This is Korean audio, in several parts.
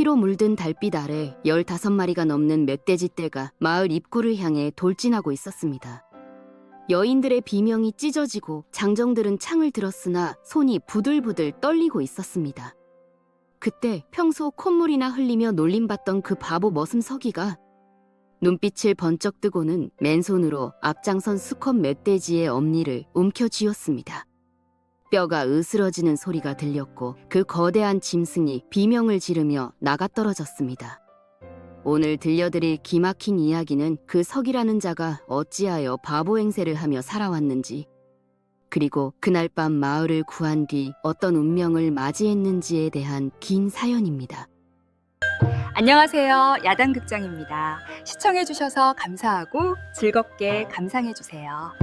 피로 물든 달빛 아래 15마리가 넘는 멧돼지 떼가 마을 입구를 향해 돌진하고 있었습니다. 여인들의 비명이 찢어지고 장정들은 창을 들었으나 손이 부들부들 떨리고 있었습니다. 그때 평소 콧물이나 흘리며 놀림받던 그 바보 머슴 서기가 눈빛을 번쩍 뜨고는 맨손으로 앞장선 수컷 멧돼지의 엄니를 움켜쥐었습니다. 뼈가 으스러지는 소리가 들렸고 그 거대한 짐승이 비명을 지르며 나가떨어졌습니다. 오늘 들려드릴 기막힌 이야기는 그 석이라는 자가 어찌하여 바보 행세를 하며 살아왔는지, 그리고 그날 밤 마을을 구한 뒤 어떤 운명을 맞이했는지에 대한 긴 사연입니다. 안녕하세요. 야당극장입니다. 시청해주셔서 감사하고 즐겁게 감상해주세요.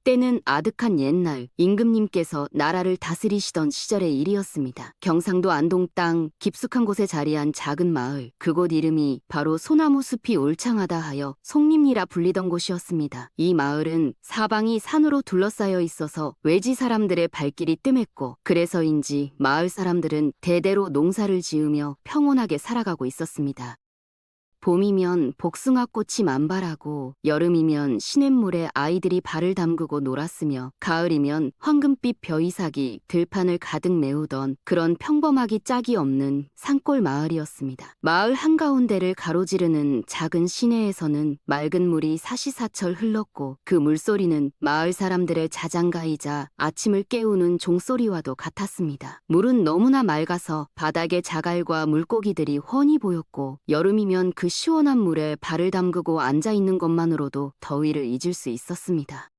때는 아득한 옛날 임금님께서 나라를 다스리시던 시절의 일이었습니다. 경상도 안동 땅 깊숙한 곳에 자리한 작은 마을, 그곳 이름이 바로 소나무 숲이 울창하다 하여 송림리라 불리던 곳이었습니다. 이 마을은 사방이 산으로 둘러싸여 있어서 외지 사람들의 발길이 뜸했고, 그래서인지 마을 사람들은 대대로 농사를 지으며 평온하게 살아가고 있었습니다. 봄이면 복숭아꽃이 만발하고, 여름이면 시냇물에 아이들이 발을 담그고 놀았으며, 가을이면 황금빛 벼이삭이 들판을 가득 메우던 그런 평범하기 짝이 없는 산골 마을이었습니다. 마을 한가운데를 가로지르는 작은 시내에서는 맑은 물이 사시사철 흘렀고, 그 물소리는 마을 사람들의 자장가이자 아침을 깨우는 종소리와도 같았습니다. 물은 너무나 맑아서 바닥에 자갈과 물고기들이 훤히 보였고, 여름이면 그 시원한 물에 발을 담그고 앉아있는 것만으로도 더위를 잊을 수 있었습니다.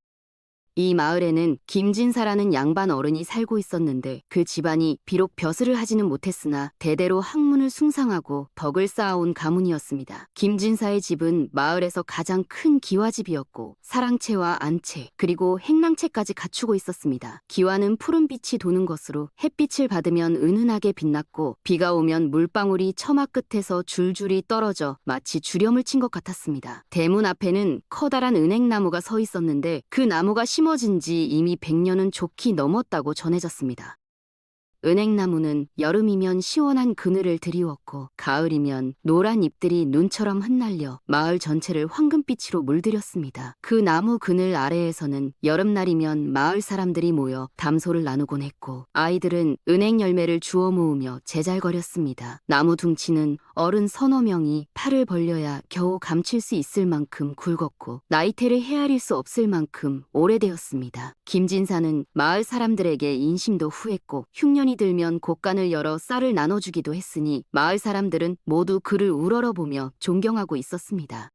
이 마을에는 김진사라는 양반 어른이 살고 있었는데, 그 집안이 비록 벼슬을 하지는 못했으나 대대로 학문을 숭상하고 덕을 쌓아온 가문이었습니다. 김진사의 집은 마을에서 가장 큰 기와집이었고, 사랑채와 안채 그리고 행랑채까지 갖추고 있었습니다. 기와는 푸른빛이 도는 것으로 햇빛을 받으면 은은하게 빛났고, 비가 오면 물방울이 처마 끝에서 줄줄이 떨어져 마치 주렴을 친 것 같았습니다. 대문 앞에는 커다란 은행나무가 서 있었는데, 그 나무가 심어진 지 이미 100년은 좋게 넘었다고 전해졌습니다. 은행나무는 여름이면 시원한 그늘을 드리웠고, 가을이면 노란 잎들이 눈처럼 흩날려 마을 전체를 황금빛으로 물들였습니다. 그 나무 그늘 아래에서는 여름날이면 마을 사람들이 모여 담소를 나누곤 했고, 아이들은 은행 열매를 주워 모으며 제잘거렸습니다. 나무 둥치는 어른 서너 명이 팔을 벌려야 겨우 감칠 수 있을 만큼 굵었고, 나이테를 헤아릴 수 없을 만큼 오래되었습니다. 김진사는 마을 사람들에게 인심도 후했고, 흉년이 들면 곳간을 열어 쌀을 나눠주기도 했으니 마을 사람들은 모두 그를 우러러보며 존경하고 있었습니다.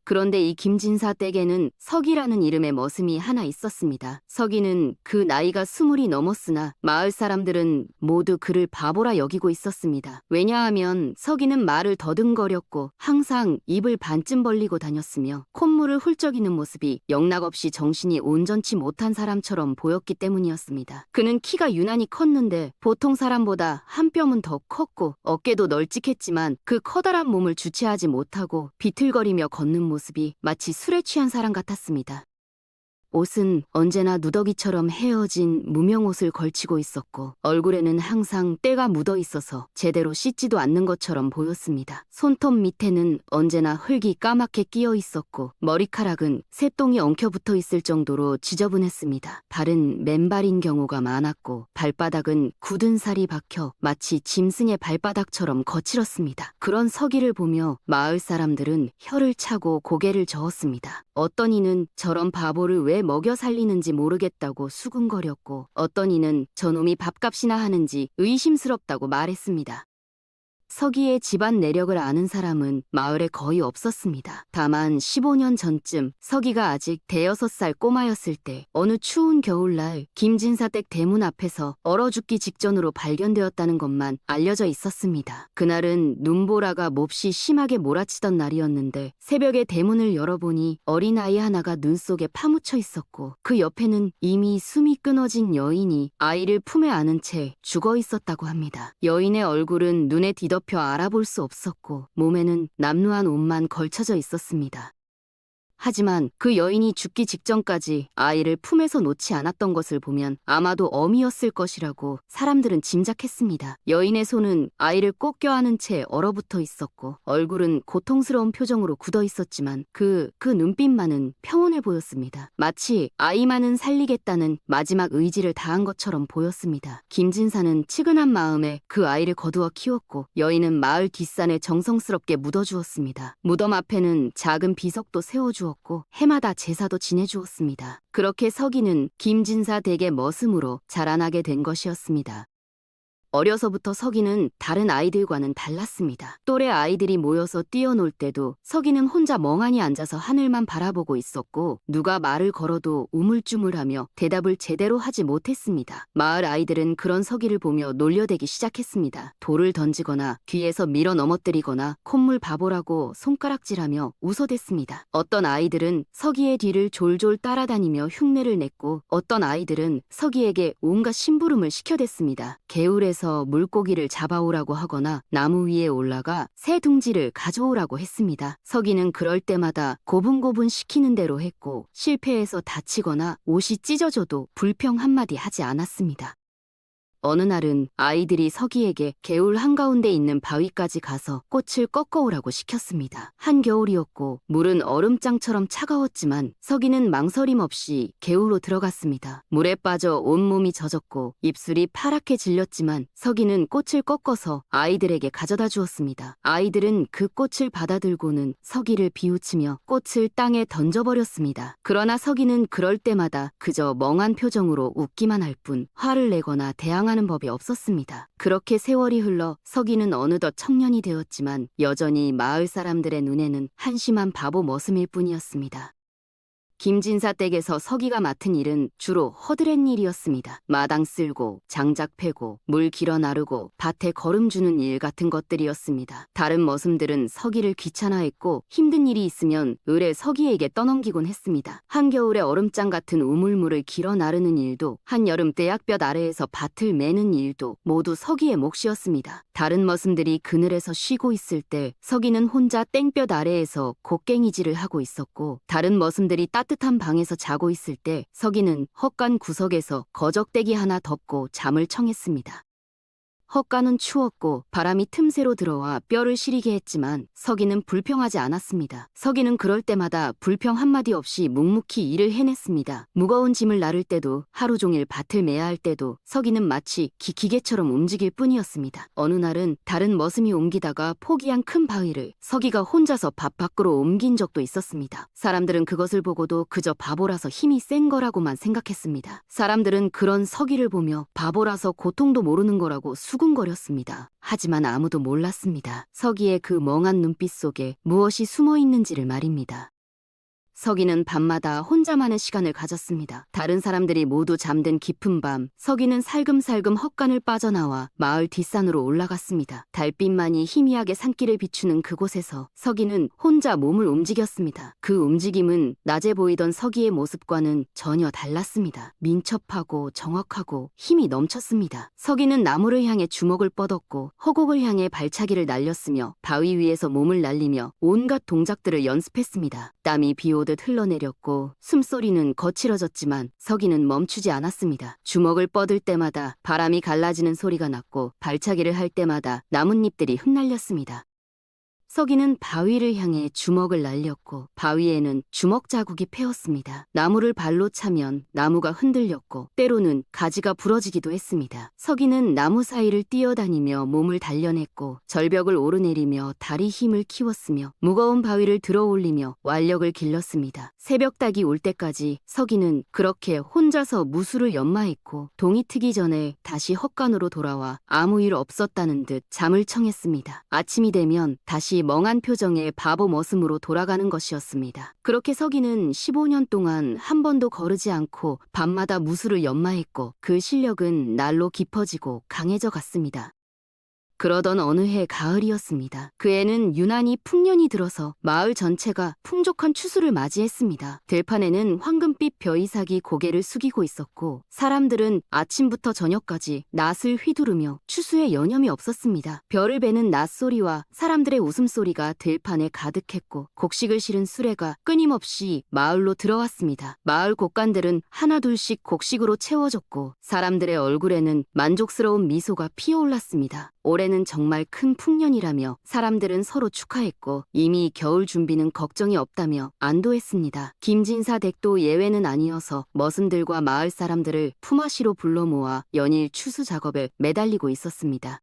그런데 이 김진사 댁에는 석이라는 이름의 머슴이 하나 있었습니다. 석이는 그 나이가 20이 넘었으나 마을 사람들은 모두 그를 바보라 여기고 있었습니다. 왜냐하면 석이는 말을 더듬거렸고 항상 입을 반쯤 벌리고 다녔으며, 콧물을 훌쩍이는 모습이 영락없이 정신이 온전치 못한 사람처럼 보였기 때문이었습니다. 그는 키가 유난히 컸는데 보통 사람보다 한 뼘은 더 컸고, 어깨도 널찍했지만 그 커다란 몸을 주체하지 못하고 비틀거리며 걷는 모습이 마치 술에 취한 사람 같았습니다. 옷은 언제나 누더기처럼 헤어진 무명옷을 걸치고 있었고, 얼굴에는 항상 때가 묻어 있어서 제대로 씻지도 않는 것처럼 보였습니다. 손톱 밑에는 언제나 흙이 까맣게 끼어 있었고, 머리카락은 새똥이 엉켜붙어 있을 정도로 지저분했습니다. 발은 맨발인 경우가 많았고, 발바닥은 굳은 살이 박혀 마치 짐승의 발바닥처럼 거칠었습니다. 그런 서기를 보며 마을 사람들은 혀를 차고 고개를 저었습니다. 어떤 이는 저런 바보를 왜 먹여 살리는지 모르겠다고 수군거렸고, 어떤 이는 저놈이 밥값이나 하는지 의심스럽다고 말했습니다. 서기의 집안 내력을 아는 사람은 마을에 거의 없었습니다. 다만 15년 전쯤 서기가 아직 5살 꼬마였을 때 어느 추운 겨울날 김진사 댁 대문 앞에서 얼어 죽기 직전으로 발견되었다는 것만 알려져 있었습니다. 그날은 눈보라가 몹시 심하게 몰아치던 날이었는데, 새벽에 대문을 열어보니 어린아이 하나가 눈 속에 파묻혀 있었고, 그 옆에는 이미 숨이 끊어진 여인이 아이를 품에 안은 채 죽어 있었다고 합니다. 여인의 얼굴은 눈에 뒤덮여 알아볼 수 없었고, 몸에는 남루한 옷만 걸쳐져 있었습니다. 하지만 그 여인이 죽기 직전까지 아이를 품에서 놓지 않았던 것을 보면 아마도 어미였을 것이라고 사람들은 짐작했습니다. 여인의 손은 아이를 꼭 껴안은 채 얼어붙어 있었고 얼굴은 고통스러운 표정으로 굳어 있었지만 그 눈빛만은 평온해 보였습니다. 마치 아이만은 살리겠다는 마지막 의지를 다한 것처럼 보였습니다. 김진사는 치근한 마음에 그 아이를 거두어 키웠고 여인은 마을 뒷산에 정성스럽게 묻어주었습니다. 무덤 앞에는 작은 비석도 세워주었고 해마다 제사도 지내주었습니다. 그렇게 서기는 김진사 댁의 머슴으로 자라나게 된 것이었습니다. 어려서부터 서기는 다른 아이들과는 달랐습니다. 또래 아이들이 모여서 뛰어놀 때도 서기는 혼자 멍하니 앉아서 하늘만 바라보고 있었고 누가 말을 걸어도 우물쭈물하며 대답을 제대로 하지 못했습니다. 마을 아이들은 그런 서기를 보며 놀려대기 시작했습니다. 돌을 던지거나 뒤에서 밀어 넘어뜨리거나 콧물 바보라고 손가락질하며 웃어댔습니다. 어떤 아이들은 서기의 뒤를 졸졸 따라다니며 흉내를 냈고 어떤 아이들은 서기에게 온갖 심부름을 시켜댔습니다. 개울에서 물고기를 잡아오라고 하거나 나무 위에 올라가 새 둥지를 가져오라고 했습니다. 서기는 그럴 때마다 고분고분 시키는 대로 했고 실패해서 다치거나 옷이 찢어져도 불평 한마디 하지 않았습니다. 어느 날은 아이들이 서기에게 개울 한가운데 있는 바위까지 가서 꽃을 꺾어오라고 시켰습니다. 한겨울이었고 물은 얼음장처럼 차가웠지만 서기는 망설임 없이 개울로 들어갔습니다. 물에 빠져 온몸이 젖었고 입술이 파랗게 질렸지만 서기는 꽃을 꺾어서 아이들에게 가져다 주었습니다. 아이들은 그 꽃을 받아들고는 서기를 비웃으며 꽃을 땅에 던져버렸습니다. 그러나 서기는 그럴 때마다 그저 멍한 표정으로 웃기만 할 뿐 화를 내거나 대항하는 법이 없었습니다. 그렇게 세월이 흘러 서기는 어느덧 청년이 되었지만 여전히 마을 사람들의 눈에는 한심한 바보 머슴일 뿐이었습니다. 김진사 댁에서 서기가 맡은 일은 주로 허드렛 일이었습니다. 마당 쓸고 장작 패고 물 길어 나르고 밭에 거름 주는 일 같은 것들이었습니다. 다른 머슴들은 서기를 귀찮아했고 힘든 일이 있으면 을에 서기에게 떠넘기곤 했습니다. 한겨울에 얼음장 같은 우물물을 길어 나르는 일도 한여름 떼약볕 아래에서 밭을 매는 일도 모두 서기의 몫이었습니다. 다른 머슴들이 그늘에서 쉬고 있을 때 서기는 혼자 땡볕 아래에서 곡괭이질을 하고 있었고 다른 머슴들이 따뜻한 방에서 자고 있을 때 서기는 헛간 구석에서 거적대기 하나 덮고 잠을 청했습니다. 헛간은 추웠고 바람이 틈새로 들어와 뼈를 시리게 했지만 서기는 불평하지 않았습니다. 서기는 그럴 때마다 불평 한마디 없이 묵묵히 일을 해냈습니다. 무거운 짐을 나를 때도 하루 종일 밭을 매야 할 때도 서기는 마치 기계처럼 움직일 뿐이었습니다. 어느 날은 다른 머슴이 옮기다가 포기한 큰 바위를 서기가 혼자서 밭 밖으로 옮긴 적도 있었습니다. 사람들은 그것을 보고도 그저 바보라서 힘이 센 거라고만 생각했습니다. 사람들은 그런 서기를 보며 바보라서 고통도 모르는 거라고 수군거렸습니다. 하지만 아무도 몰랐습니다. 서기의 그 멍한 눈빛 속에 무엇이 숨어 있는지를 말입니다. 서기는 밤마다 혼자만의 시간을 가졌습니다. 다른 사람들이 모두 잠든 깊은 밤, 서기는 살금살금 헛간을 빠져나와 마을 뒷산으로 올라갔습니다. 달빛만이 희미하게 산길을 비추는 그곳에서 서기는 혼자 몸을 움직였습니다. 그 움직임은 낮에 보이던 서기의 모습과는 전혀 달랐습니다. 민첩하고 정확하고 힘이 넘쳤습니다. 서기는 나무를 향해 주먹을 뻗었고 허곡을 향해 발차기를 날렸으며 바위 위에서 몸을 날리며 온갖 동작들을 연습했습니다. 땀이 비오듯 흘러내렸고 숨소리는 거칠어졌지만 서기는 멈추지 않았습니다. 주먹을 뻗을 때마다 바람이 갈라지는 소리가 났고 발차기를 할 때마다 나뭇잎들이 흩날렸습니다. 서기는 바위를 향해 주먹을 날렸고 바위에는 주먹 자국이 패었습니다. 나무를 발로 차면 나무가 흔들렸고 때로는 가지가 부러지기도 했습니다. 서기는 나무 사이를 뛰어다니며 몸을 단련했고 절벽을 오르내리며 다리 힘을 키웠으며 무거운 바위를 들어올리며 완력을 길렀습니다. 새벽닭이 올 때까지 서기는 그렇게 혼자서 무술을 연마했고 동이 트기 전에 다시 헛간으로 돌아와 아무 일 없었다는 듯 잠을 청했습니다. 아침이 되면 다시 멍한 표정의 바보 머슴으로 돌아가는 것이었습니다. 그렇게 서기는 15년 동안 한 번도 거르지 않고 밤마다 무술을 연마했고 그 실력은 날로 깊어지고 강해져 갔습니다. 그러던 어느 해 가을이었습니다. 그 해는 유난히 풍년이 들어서 마을 전체가 풍족한 추수를 맞이했습니다. 들판에는 황금빛 벼이삭이 고개를 숙이고 있었고 사람들은 아침부터 저녁까지 낫을 휘두르며 추수에 여념이 없었습니다. 벼를 베는 낫소리와 사람들의 웃음소리가 들판에 가득했고 곡식을 실은 수레가 끊임없이 마을로 들어왔습니다. 마을 곳간들은 하나둘씩 곡식으로 채워졌고 사람들의 얼굴에는 만족스러운 미소가 피어올랐습니다. 올해는 정말 큰 풍년이라며 사람들은 서로 축하했고 이미 겨울 준비는 걱정이 없다며 안도했습니다. 김진사 댁도 예외는 아니어서 머슴들과 마을 사람들을 품앗이로 불러 모아 연일 추수 작업에 매달리고 있었습니다.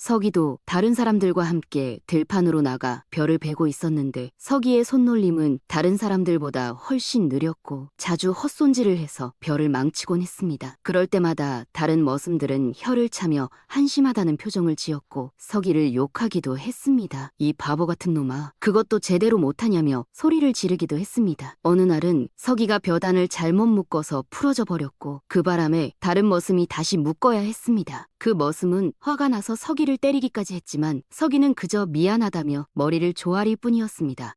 서기도 다른 사람들과 함께 들판으로 나가 벼를 베고 있었는데 서기의 손놀림은 다른 사람들보다 훨씬 느렸고 자주 헛손질을 해서 벼를 망치곤 했습니다. 그럴 때마다 다른 머슴들은 혀를 차며 한심하다는 표정을 지었고 서기를 욕하기도 했습니다. 이 바보 같은 놈아, 그것도 제대로 못하냐며 소리를 지르기도 했습니다. 어느 날은 서기가 벼단을 잘못 묶어서 풀어져 버렸고 그 바람에 다른 머슴이 다시 묶어야 했습니다. 그 머슴은 화가 나서 서기를 때리기까지 했지만 서기는 그저 미안하다며 머리를 조아릴 뿐이었습니다.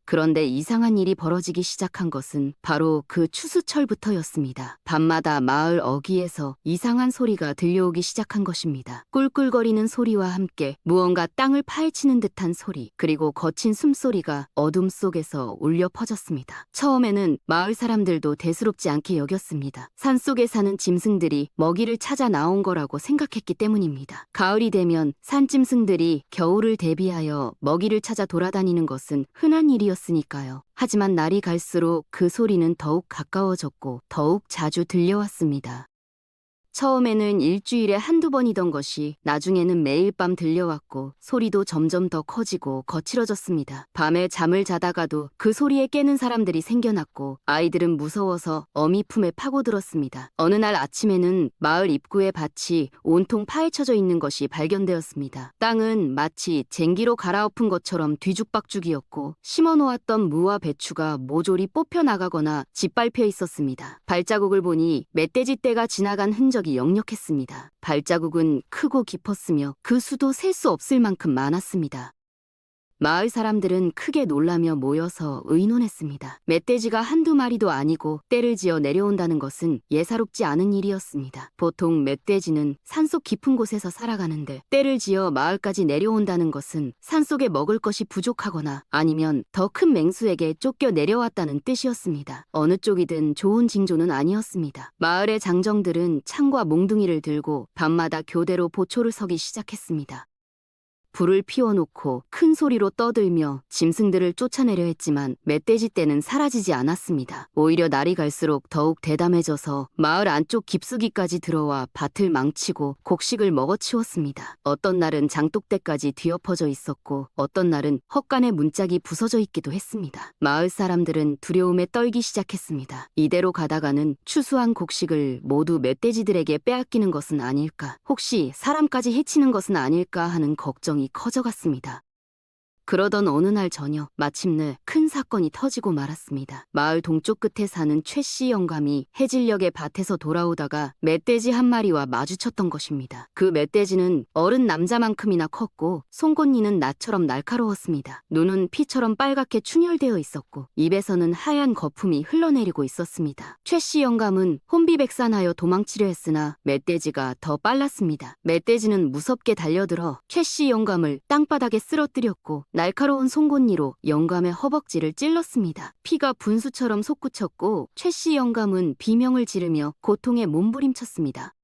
그런데 이상한 일이 벌어지기 시작한 것은 바로 그 추수철부터였습니다. 밤마다 마을 어귀에서 이상한 소리가 들려오기 시작한 것입니다. 꿀꿀거리는 소리와 함께 무언가 땅을 파헤치는 듯한 소리, 그리고 거친 숨소리가 어둠 속에서 울려 퍼졌습니다. 처음에는 마을 사람들도 대수롭지 않게 여겼습니다. 산속에 사는 짐승들이 먹이를 찾아 나온 거라고 생각했기 때문입니다. 가을이 되면 산짐승들이 겨울을 대비하여 먹이를 찾아 돌아다니는 것은 흔한 일이었습니다. 으니까요. 하지만 날이 갈수록 그 소리는 더욱 가까워졌고 더욱 자주 들려왔습니다. 처음에는 일주일에 한두 번이던 것이 나중에는 매일 밤 들려왔고 소리도 점점 더 커지고 거칠어졌습니다. 밤에 잠을 자다가도 그 소리에 깨는 사람들이 생겨났고 아이들은 무서워서 어미 품에 파고들었습니다. 어느 날 아침에는 마을 입구의 밭이 온통 파헤쳐져 있는 것이 발견되었습니다. 땅은 마치 쟁기로 갈아엎은 것처럼 뒤죽박죽이었고 심어놓았던 무와 배추가 모조리 뽑혀나가거나 짓밟혀 있었습니다. 발자국을 보니 멧돼지 떼가 지나간 흔적이 역력했습니다. 발자국은 크고 깊었으며 그 수도 셀 수 없을 만큼 많았습니다. 마을 사람들은 크게 놀라며 모여서 의논했습니다. 멧돼지가 한두 마리도 아니고 떼를 지어 내려온다는 것은 예사롭지 않은 일이었습니다. 보통 멧돼지는 산속 깊은 곳에서 살아가는데 떼를 지어 마을까지 내려온다는 것은 산속에 먹을 것이 부족하거나 아니면 더 큰 맹수에게 쫓겨 내려왔다는 뜻이었습니다. 어느 쪽이든 좋은 징조는 아니었습니다. 마을의 장정들은 창과 몽둥이를 들고 밤마다 교대로 보초를 서기 시작했습니다. 불을 피워놓고 큰 소리로 떠들며 짐승들을 쫓아내려 했지만 멧돼지 떼는 사라지지 않았습니다. 오히려 날이 갈수록 더욱 대담해져서 마을 안쪽 깊숙이까지 들어와 밭을 망치고 곡식을 먹어치웠습니다. 어떤 날은 장독대까지 뒤엎어져 있었고 어떤 날은 헛간의 문짝이 부서져 있기도 했습니다. 마을 사람들은 두려움에 떨기 시작했습니다. 이대로 가다가는 추수한 곡식을 모두 멧돼지들에게 빼앗기는 것은 아닐까, 혹시 사람까지 해치는 것은 아닐까 하는 걱정이 커져갔습니다. 그러던 어느 날 저녁 마침내 큰 사건이 터지고 말았습니다. 마을 동쪽 끝에 사는 최씨 영감이 해질녘에 밭에서 돌아오다가 멧돼지 한 마리와 마주쳤던 것입니다. 그 멧돼지는 어른 남자만큼이나 컸고 송곳니는 나처럼 날카로웠습니다. 눈은 피처럼 빨갛게 충혈되어 있었고 입에서는 하얀 거품이 흘러내리고 있었습니다. 최씨 영감은 혼비백산하여 도망치려 했으나 멧돼지가 더 빨랐습니다. 멧돼지는 무섭게 달려들어 최씨 영감을 땅바닥에 쓰러뜨렸고 날카로운 송곳니로 영감의 허벅지를 찔렀습니다. 피가 분수처럼 솟구쳤고 최씨 영감은 비명을 지르며 고통에 몸부림쳤습니다.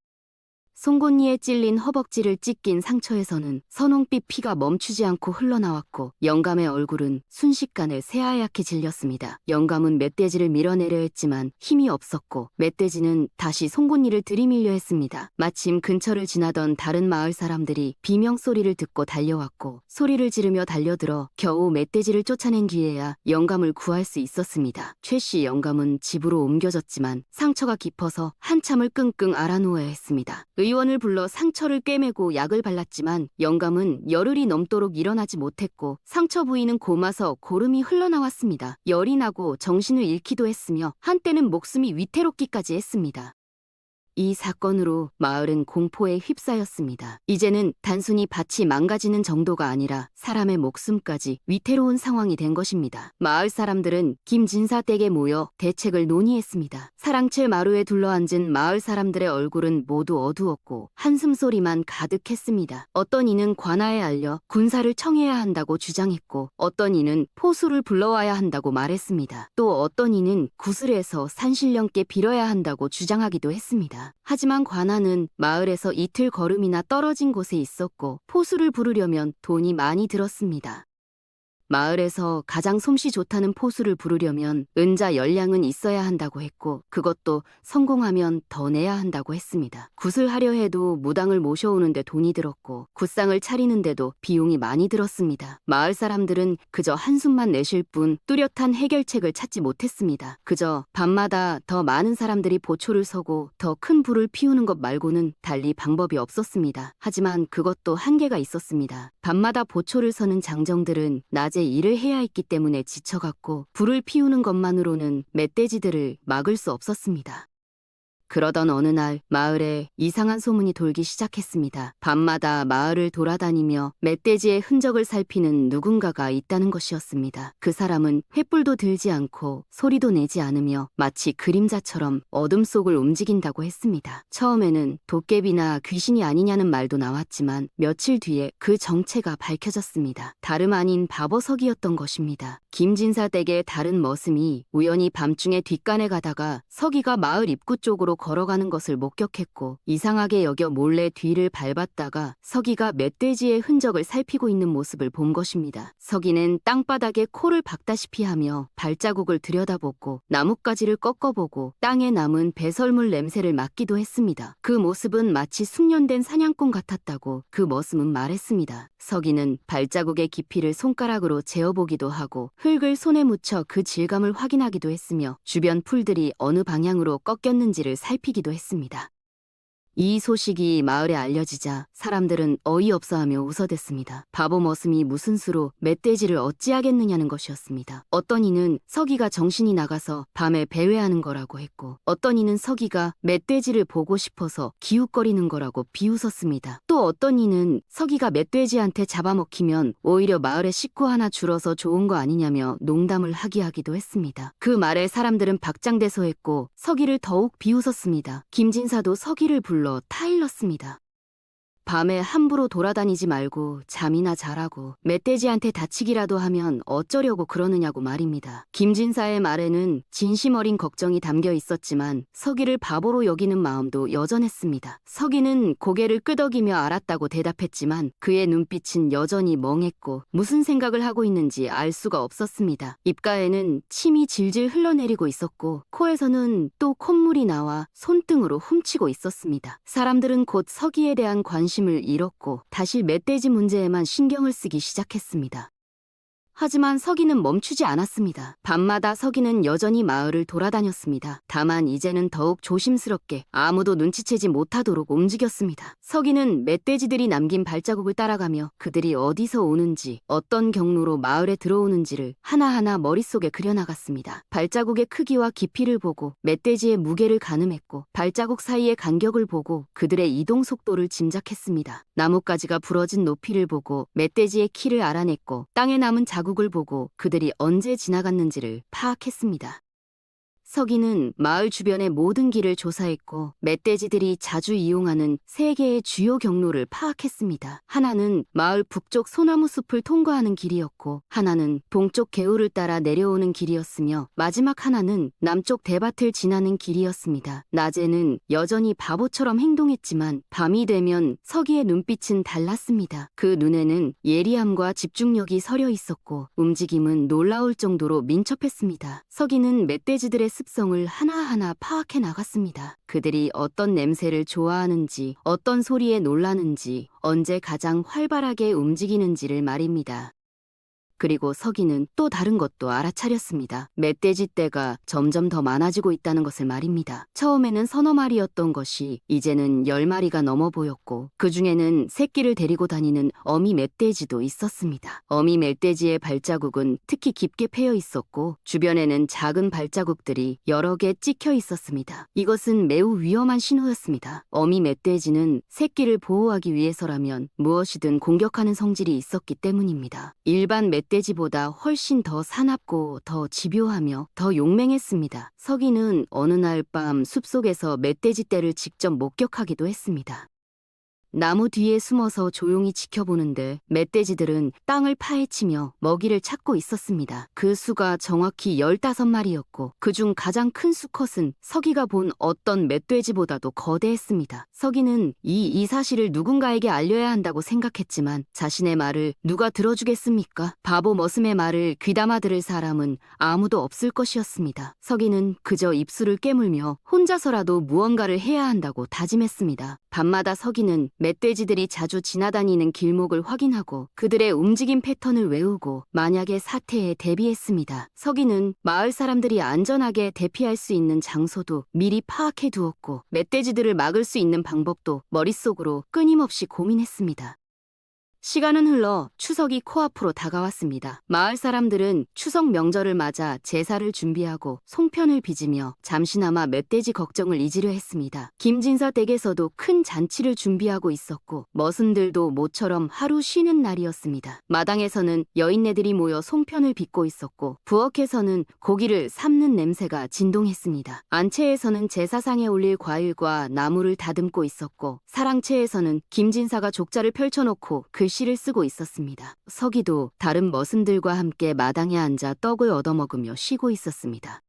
송곳니에 찔린 허벅지를 찢긴 상처에서는 선홍빛 피가 멈추지 않고 흘러나왔고 영감의 얼굴은 순식간에 새하얗게 질렸습니다. 영감은 멧돼지를 밀어내려 했지만 힘이 없었고 멧돼지는 다시 송곳니를 들이밀려 했습니다. 마침 근처를 지나던 다른 마을 사람들이 비명소리를 듣고 달려왔고 소리를 지르며 달려들어 겨우 멧돼지를 쫓아낸 뒤에야 영감을 구할 수 있었습니다. 최씨 영감은 집으로 옮겨졌지만 상처가 깊어서 한참을 끙끙 앓아누워야 했습니다. 의원을 불러 상처를 꿰매고 약을 발랐지만 영감은 열흘이 넘도록 일어나지 못했고 상처 부위는 고마서 고름이 흘러나왔습니다. 열이 나고 정신을 잃기도 했으며 한때는 목숨이 위태롭기까지 했습니다. 이 사건으로 마을은 공포에 휩싸였습니다. 이제는 단순히 밭이 망가지는 정도가 아니라 사람의 목숨까지 위태로운 상황이 된 것입니다. 마을 사람들은 김진사 댁에 모여 대책을 논의했습니다. 사랑채 마루에 둘러앉은 마을 사람들의 얼굴은 모두 어두웠고 한숨소리만 가득했습니다. 어떤 이는 관아에 알려 군사를 청해야 한다고 주장했고 어떤 이는 포수를 불러와야 한다고 말했습니다. 또 어떤 이는 구슬에서 산신령께 빌어야 한다고 주장하기도 했습니다. 하지만 관아는 마을에서 이틀 걸음이나 떨어진 곳에 있었고 포수를 부르려면 돈이 많이 들었습니다. 마을에서 가장 솜씨 좋다는 포수를 부르려면 은자 10량은 있어야 한다고 했고 그것도 성공하면 더 내야 한다고 했습니다. 굿을 하려 해도 무당을 모셔오는데 돈이 들었고 굿상을 차리는데도 비용이 많이 들었습니다. 마을 사람들은 그저 한숨만 내쉴 뿐 뚜렷한 해결책을 찾지 못했습니다. 그저 밤마다 더 많은 사람들이 보초를 서고 더 큰 불을 피우는 것 말고는 달리 방법이 없었습니다. 하지만 그것도 한계가 있었습니다. 밤마다 보초를 서는 장정들은 낮에 일을 해야 했기 때문에 지쳐갔고 불을 피우는 것만으로는 멧돼지들을 막을 수 없었습니다. 그러던 어느 날 마을에 이상한 소문이 돌기 시작했습니다. 밤마다 마을을 돌아다니며 멧돼지의 흔적을 살피는 누군가가 있다는 것이었습니다. 그 사람은 횃불도 들지 않고 소리도 내지 않으며 마치 그림자처럼 어둠 속을 움직인다고 했습니다. 처음에는 도깨비나 귀신이 아니냐는 말도 나왔지만 며칠 뒤에 그 정체가 밝혀졌습니다. 다름 아닌 바보석이었던 것입니다. 김진사 댁의 다른 머슴이 우연히 밤중에 뒷간에 가다가 서기가 마을 입구 쪽으로 걸어가는 것을 목격했고 이상하게 여겨 몰래 뒤를 밟았다가 서기가 멧돼지의 흔적을 살피고 있는 모습을 본 것입니다. 서기는 땅바닥에 코를 박다시피 하며 발자국을 들여다보고 나뭇가지를 꺾어보고 땅에 남은 배설물 냄새를 맡기도 했습니다. 그 모습은 마치 숙련된 사냥꾼 같았다고 그 머슴은 말했습니다. 서기는 발자국의 깊이를 손가락으로 재어보기도 하고 흙을 손에 묻혀 그 질감을 확인하기도 했으며 주변 풀들이 어느 방향으로 꺾였는지를 살피기도 했습니다. 이 소식이 마을에 알려지자 사람들은 어이없어하며 웃어댔습니다. 바보 머슴이 무슨 수로 멧돼지를 어찌하겠느냐는 것이었습니다. 어떤 이는 서기가 정신이 나가서 밤에 배회하는 거라고 했고 어떤 이는 서기가 멧돼지를 보고 싶어서 기웃거리는 거라고 비웃었습니다. 또 어떤 이는 서기가 멧돼지한테 잡아먹히면 오히려 마을에 식구 하나 줄어서 좋은 거 아니냐며 농담을 하기도 했습니다. 그 말에 사람들은 박장대소했고 서기를 더욱 비웃었습니다. 김진사도 서기를 불러 타일렀습니다. 밤에 함부로 돌아다니지 말고 잠이나 자라고 멧돼지한테 다치기라도 하면 어쩌려고 그러느냐고 말입니다. 김진사의 말에는 진심 어린 걱정이 담겨 있었지만 서기를 바보로 여기는 마음도 여전했습니다. 서기는 고개를 끄덕이며 알았다고 대답했지만 그의 눈빛은 여전히 멍했고 무슨 생각을 하고 있는지 알 수가 없었습니다. 입가에는 침이 질질 흘러내리고 있었고 코에서는 또 콧물이 나와 손등으로 훔치고 있었습니다. 사람들은 곧 서기에 대한 관심을 잃었고 다시 멧돼지 문제에만 신경을 쓰기 시작했습니다. 하지만 서기는 멈추지 않았습니다. 밤마다 서기는 여전히 마을을 돌아다녔습니다. 다만 이제는 더욱 조심스럽게 아무도 눈치채지 못하도록 움직였습니다. 서기는 멧돼지들이 남긴 발자국을 따라가며 그들이 어디서 오는지 어떤 경로로 마을에 들어오는지를 하나하나 머릿속에 그려나갔습니다. 발자국의 크기와 깊이를 보고 멧돼지의 무게를 가늠했고 발자국 사이의 간격을 보고 그들의 이동 속도를 짐작했습니다. 나뭇가지가 부러진 높이를 보고 멧돼지의 키를 알아냈고 땅에 남은 자국을 보고 그들이 언제 지나갔는지를 파악했습니다. 서기는 마을 주변의 모든 길을 조사했고 멧돼지들이 자주 이용하는 3개의 주요 경로를 파악했습니다. 하나는 마을 북쪽 소나무 숲을 통과하는 길이었고 하나는 동쪽 개울을 따라 내려오는 길이었으며 마지막 하나는 남쪽 대밭을 지나는 길이었습니다. 낮에는 여전히 바보처럼 행동했지만 밤이 되면 서기의 눈빛은 달랐습니다. 그 눈에는 예리함과 집중력이 서려 있었고 움직임은 놀라울 정도로 민첩했습니다. 서기는 멧돼지들의 습성을 하나하나 파악해 나갔습니다. 그들이 어떤 냄새를 좋아하는지, 어떤 소리에 놀라는지, 언제 가장 활발하게 움직이는지를 말입니다. 그리고 서기는 또 다른 것도 알아차렸습니다. 멧돼지 떼가 점점 더 많아지고 있다는 것을 말입니다. 처음에는 서너 마리였던 것이 이제는 10마리가 넘어 보였고 그 중에는 새끼를 데리고 다니는 어미 멧돼지도 있었습니다. 어미 멧돼지의 발자국은 특히 깊게 패여 있었고 주변에는 작은 발자국들이 여러 개 찍혀 있었습니다. 이것은 매우 위험한 신호였습니다. 어미 멧돼지는 새끼를 보호하기 위해서라면 무엇이든 공격하는 성질이 있었기 때문입니다. 일반 멧돼지보다 훨씬 더 사납고 더 집요하며 더 용맹했습니다. 서기는 어느 날 밤 숲속에서 멧돼지 떼를 직접 목격하기도 했습니다. 나무 뒤에 숨어서 조용히 지켜보는데 멧돼지들은 땅을 파헤치며 먹이를 찾고 있었습니다. 그 수가 정확히 15마리였고 그중 가장 큰 수컷은 서기가 본 어떤 멧돼지보다도 거대했습니다. 서기는 이 사실을 누군가에게 알려야 한다고 생각했지만 자신의 말을 누가 들어주겠습니까? 바보 머슴의 말을 귀담아 들을 사람은 아무도 없을 것이었습니다. 서기는 그저 입술을 깨물며 혼자서라도 무언가를 해야 한다고 다짐했습니다. 밤마다 서기는 멧돼지들이 자주 지나다니는 길목을 확인하고 그들의 움직임 패턴을 외우고 만약의 사태에 대비했습니다. 서기는 마을 사람들이 안전하게 대피할 수 있는 장소도 미리 파악해 두었고 멧돼지들을 막을 수 있는 방법도 머릿속으로 끊임없이 고민했습니다. 시간은 흘러 추석이 코앞으로 다가왔습니다. 마을 사람들은 추석 명절을 맞아 제사를 준비하고 송편을 빚으며 잠시나마 멧돼지 걱정을 잊으려 했습니다. 김진서 댁에서도 큰 잔치를 준비하고 있었고 머슴들도 모처럼 하루 쉬는 날이었습니다. 마당에서는 여인네들이 모여 송편을 빚고 있었고 부엌에서는 고기를 삶는 냄새가 진동했습니다. 안채에서는 제사상에 올릴 과일과 나무를 다듬고 있었고 사랑채에서는 김진사가 족자를 펼쳐놓고 글씨를 쓰고 있었습니다. 서기도 다른 머슴들과 함께 마당에 앉아 떡을 얻어먹으며 쉬고 있었습니다.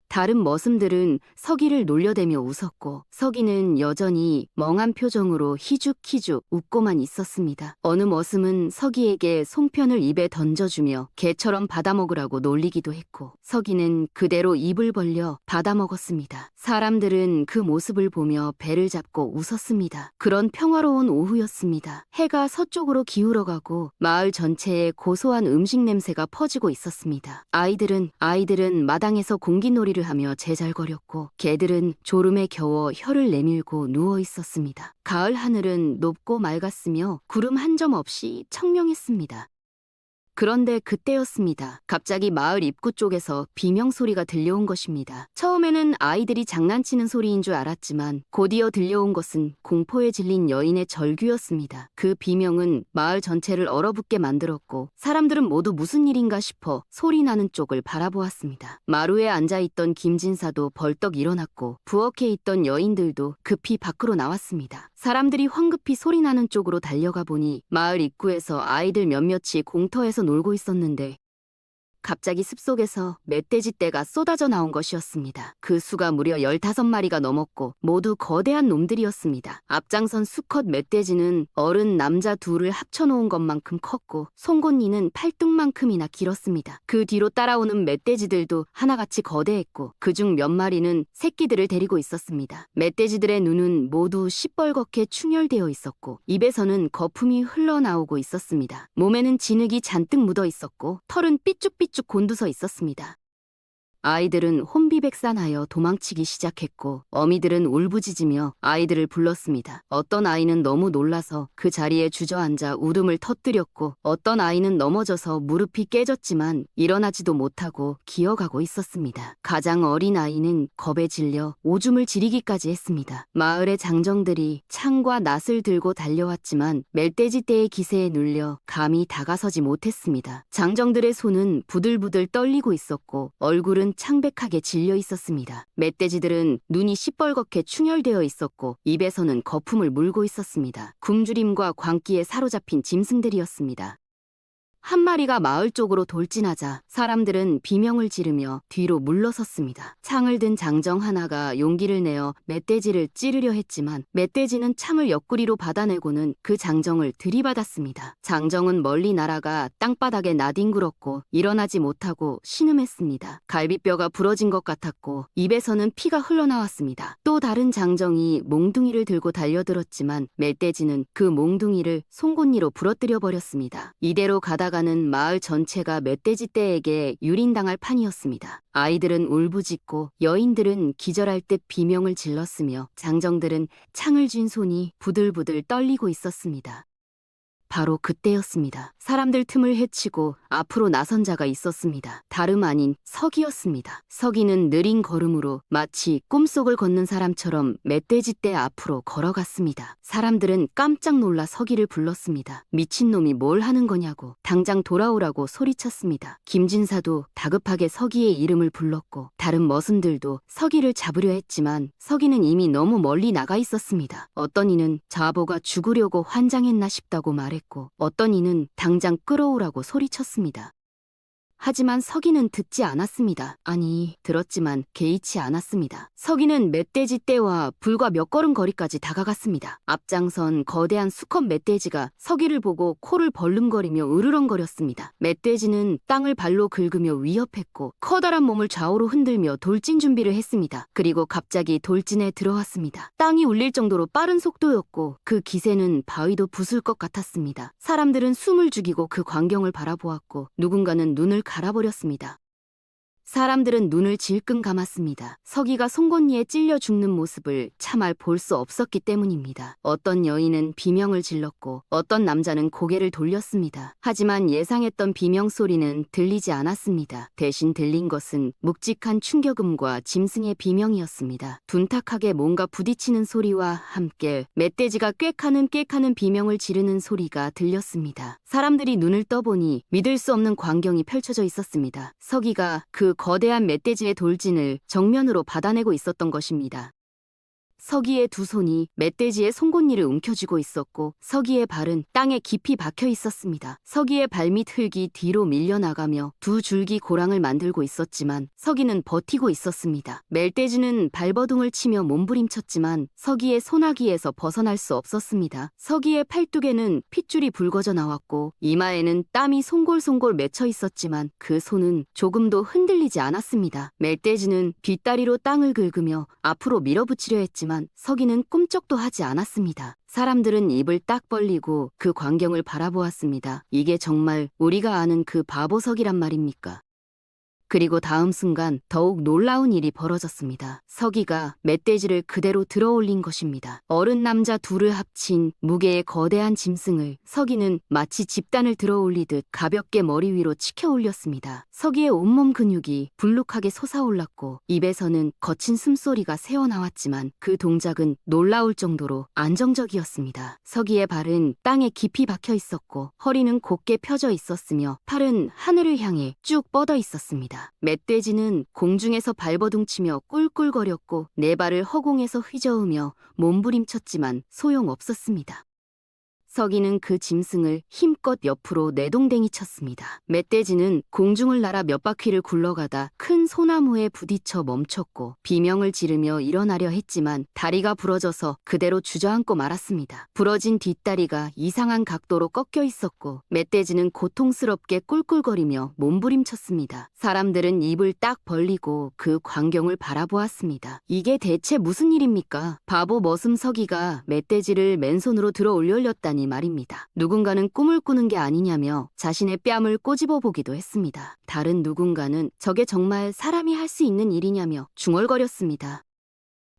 다른 머슴들은 서기를 놀려대며 웃었고 서기는 여전히 멍한 표정으로 희죽희죽 웃고만 있었습니다. 어느 머슴은 서기에게 송편을 입에 던져주며 개처럼 받아먹으라고 놀리기도 했고 서기는 그대로 입을 벌려 받아먹었습니다. 사람들은 그 모습을 보며 배를 잡고 웃었습니다. 그런 평화로운 오후였습니다. 해가 서쪽으로 기울어가고 마을 전체에 고소한 음식 냄새가 퍼지고 있었습니다. 아이들은 마당에서 공기놀이를 하며 제잘거렸고 개들은 졸음에 겨워 혀를 내밀고 누워 있었습니다. 가을 하늘은 높고 맑았으며 구름 한 점 없이 청명했습니다. 그런데 그때였습니다. 갑자기 마을 입구 쪽에서 비명소리가 들려온 것입니다. 처음에는 아이들이 장난치는 소리인 줄 알았지만 곧이어 들려온 것은 공포에 질린 여인의 절규였습니다. 그 비명은 마을 전체를 얼어붙게 만들었고 사람들은 모두 무슨 일인가 싶어 소리 나는 쪽을 바라보았습니다. 마루에 앉아있던 김진사도 벌떡 일어났고 부엌에 있던 여인들도 급히 밖으로 나왔습니다. 사람들이 황급히 소리 나는 쪽으로 달려가 보니 마을 입구에서 아이들 몇몇이 공터에서 놀고 있었는데 갑자기 숲속에서 멧돼지 떼가 쏟아져 나온 것이었습니다. 그 수가 무려 15마리가 넘었고 모두 거대한 놈들이었습니다. 앞장선 수컷 멧돼지는 어른 남자 둘을 합쳐놓은 것만큼 컸고 송곳니는 팔뚝만큼이나 길었습니다. 그 뒤로 따라오는 멧돼지들도 하나같이 거대했고 그중 몇 마리는 새끼들을 데리고 있었습니다. 멧돼지들의 눈은 모두 시뻘겋게 충혈되어 있었고 입에서는 거품이 흘러나오고 있었습니다. 몸에는 진흙이 잔뜩 묻어 있었고 털은 삐쭉삐쭉 곤두서 있었습니다. 아이들은 혼비백산하여 도망치기 시작했고 어미들은 울부짖으며 아이들을 불렀습니다. 어떤 아이는 너무 놀라서 그 자리에 주저앉아 울음을 터뜨렸고 어떤 아이는 넘어져서 무릎이 깨졌지만 일어나지도 못하고 기어가고 있었습니다. 가장 어린 아이는 겁에 질려 오줌을 지리기까지 했습니다. 마을의 장정들이 창과 낫을 들고 달려왔지만 멧돼지 떼의 기세에 눌려 감히 다가서지 못했습니다. 장정들의 손은 부들부들 떨리고 있었고 얼굴은 창백하게 질려 있었습니다. 멧돼지들은 눈이 시뻘겋게 충혈되어 있었고 입에서는 거품을 물고 있었습니다. 굶주림과 광기에 사로잡힌 짐승들이었습니다. 한 마리가 마을 쪽으로 돌진하자 사람들은 비명을 지르며 뒤로 물러섰습니다. 창을 든 장정 하나가 용기를 내어 멧돼지를 찌르려 했지만 멧돼지는 창을 옆구리로 받아내고는 그 장정을 들이받았습니다. 장정은 멀리 날아가 땅바닥에 나뒹굴었고 일어나지 못하고 신음했습니다. 갈비뼈가 부러진 것 같았고 입에서는 피가 흘러나왔습니다. 또 다른 장정이 몽둥이를 들고 달려들었지만 멧돼지는 그 몽둥이를 송곳니로 부러뜨려 버렸습니다. 이대로 가다가 지나가는 마을 전체가 멧돼지 떼에게 유린당할 판이었습니다. 아이들은 울부짖고 여인들은 기절할 듯 비명을 질렀으며 장정들은 창을 쥔 손이 부들부들 떨리고 있었습니다. 바로 그때였습니다. 사람들 틈을 헤치고 앞으로 나선 자가 있었습니다. 다름 아닌 서기였습니다. 서기는 느린 걸음으로 마치 꿈속을 걷는 사람처럼 멧돼지 떼 앞으로 걸어갔습니다. 사람들은 깜짝 놀라 서기를 불렀습니다. 미친놈이 뭘 하는 거냐고, 당장 돌아오라고 소리쳤습니다. 김진사도 다급하게 서기의 이름을 불렀고 다른 머슴들도 서기를 잡으려 했지만 서기는 이미 너무 멀리 나가 있었습니다. 어떤 이는 자보가 죽으려고 환장했나 싶다고 말했고 어떤 이는 당장 끌어오라고 소리쳤습니다. 하지만 서기는 듣지 않았습니다. 아니, 들었지만 개의치 않았습니다. 서기는 멧돼지 떼와 불과 몇 걸음 거리까지 다가갔습니다. 앞장선 거대한 수컷 멧돼지가 서기를 보고 코를 벌름거리며 으르렁거렸습니다. 멧돼지는 땅을 발로 긁으며 위협했고 커다란 몸을 좌우로 흔들며 돌진 준비를 했습니다. 그리고 갑자기 돌진에 들어왔습니다. 땅이 울릴 정도로 빠른 속도였고 그 기세는 바위도 부술 것 같았습니다. 사람들은 숨을 죽이고 그 광경을 바라보았고 누군가는 눈을 갈아버렸습니다. 사람들은 눈을 질끈 감았습니다. 서기가 송곳니에 찔려 죽는 모습을 참아 볼 수 없었기 때문입니다. 어떤 여인은 비명을 질렀고 어떤 남자는 고개를 돌렸습니다. 하지만 예상했던 비명 소리는 들리지 않았습니다. 대신 들린 것은 묵직한 충격음과 짐승의 비명이었습니다. 둔탁하게 뭔가 부딪히는 소리와 함께 멧돼지가 꽥하는 비명을 지르는 소리가 들렸습니다. 사람들이 눈을 떠보니 믿을 수 없는 광경이 펼쳐져 있었습니다. 서기가 그 거대한 멧돼지의 돌진을 정면으로 받아내고 있었던 것입니다. 서기의 두 손이 멧돼지의 송곳니를 움켜쥐고 있었고 서기의 발은 땅에 깊이 박혀 있었습니다. 서기의 발밑 흙이 뒤로 밀려나가며 두 줄기 고랑을 만들고 있었지만 서기는 버티고 있었습니다. 멧돼지는 발버둥을 치며 몸부림쳤지만 서기의 소나기에서 벗어날 수 없었습니다. 서기의 팔뚝에는 핏줄이 붉어져 나왔고 이마에는 땀이 송골송골 맺혀 있었지만 그 손은 조금도 흔들리지 않았습니다. 멧돼지는 뒷다리로 땅을 긁으며 앞으로 밀어붙이려 했지만 서기는 꿈쩍도 하지 않았습니다. 사람들은 입을 딱 벌리고 그 광경을 바라보았습니다. 이게 정말 우리가 아는 그 바보 서기란 말입니까? 그리고 다음 순간 더욱 놀라운 일이 벌어졌습니다. 서기가 멧돼지를 그대로 들어올린 것입니다. 어른 남자 둘을 합친 무게의 거대한 짐승을 서기는 마치 집단을 들어올리듯 가볍게 머리 위로 치켜 올렸습니다. 서기의 온몸 근육이 불룩하게 솟아올랐고 입에서는 거친 숨소리가 새어나왔지만 그 동작은 놀라울 정도로 안정적이었습니다. 서기의 발은 땅에 깊이 박혀 있었고 허리는 곧게 펴져 있었으며 팔은 하늘을 향해 쭉 뻗어 있었습니다. 멧돼지는 공중에서 발버둥치며 꿀꿀거렸고 네 발을 허공에서 휘저으며 몸부림쳤지만 소용없었습니다. 서기는 그 짐승을 힘껏 옆으로 내동댕이 쳤습니다. 멧돼지는 공중을 날아 몇 바퀴를 굴러가다 큰 소나무에 부딪혀 멈췄고 비명을 지르며 일어나려 했지만 다리가 부러져서 그대로 주저앉고 말았습니다. 부러진 뒷다리가 이상한 각도로 꺾여 있었고 멧돼지는 고통스럽게 꿀꿀거리며 몸부림쳤습니다. 사람들은 입을 딱 벌리고 그 광경을 바라보았습니다. 이게 대체 무슨 일입니까? 바보 머슴 서기가 멧돼지를 맨손으로 들어 올렸다니 말입니다. 누군가는 꿈을 꾸는 게 아니냐며 자신의 뺨을 꼬집어 보기도 했습니다. 다른 누군가는 저게 정말 사람이 할 수 있는 일이냐며 중얼거렸습니다.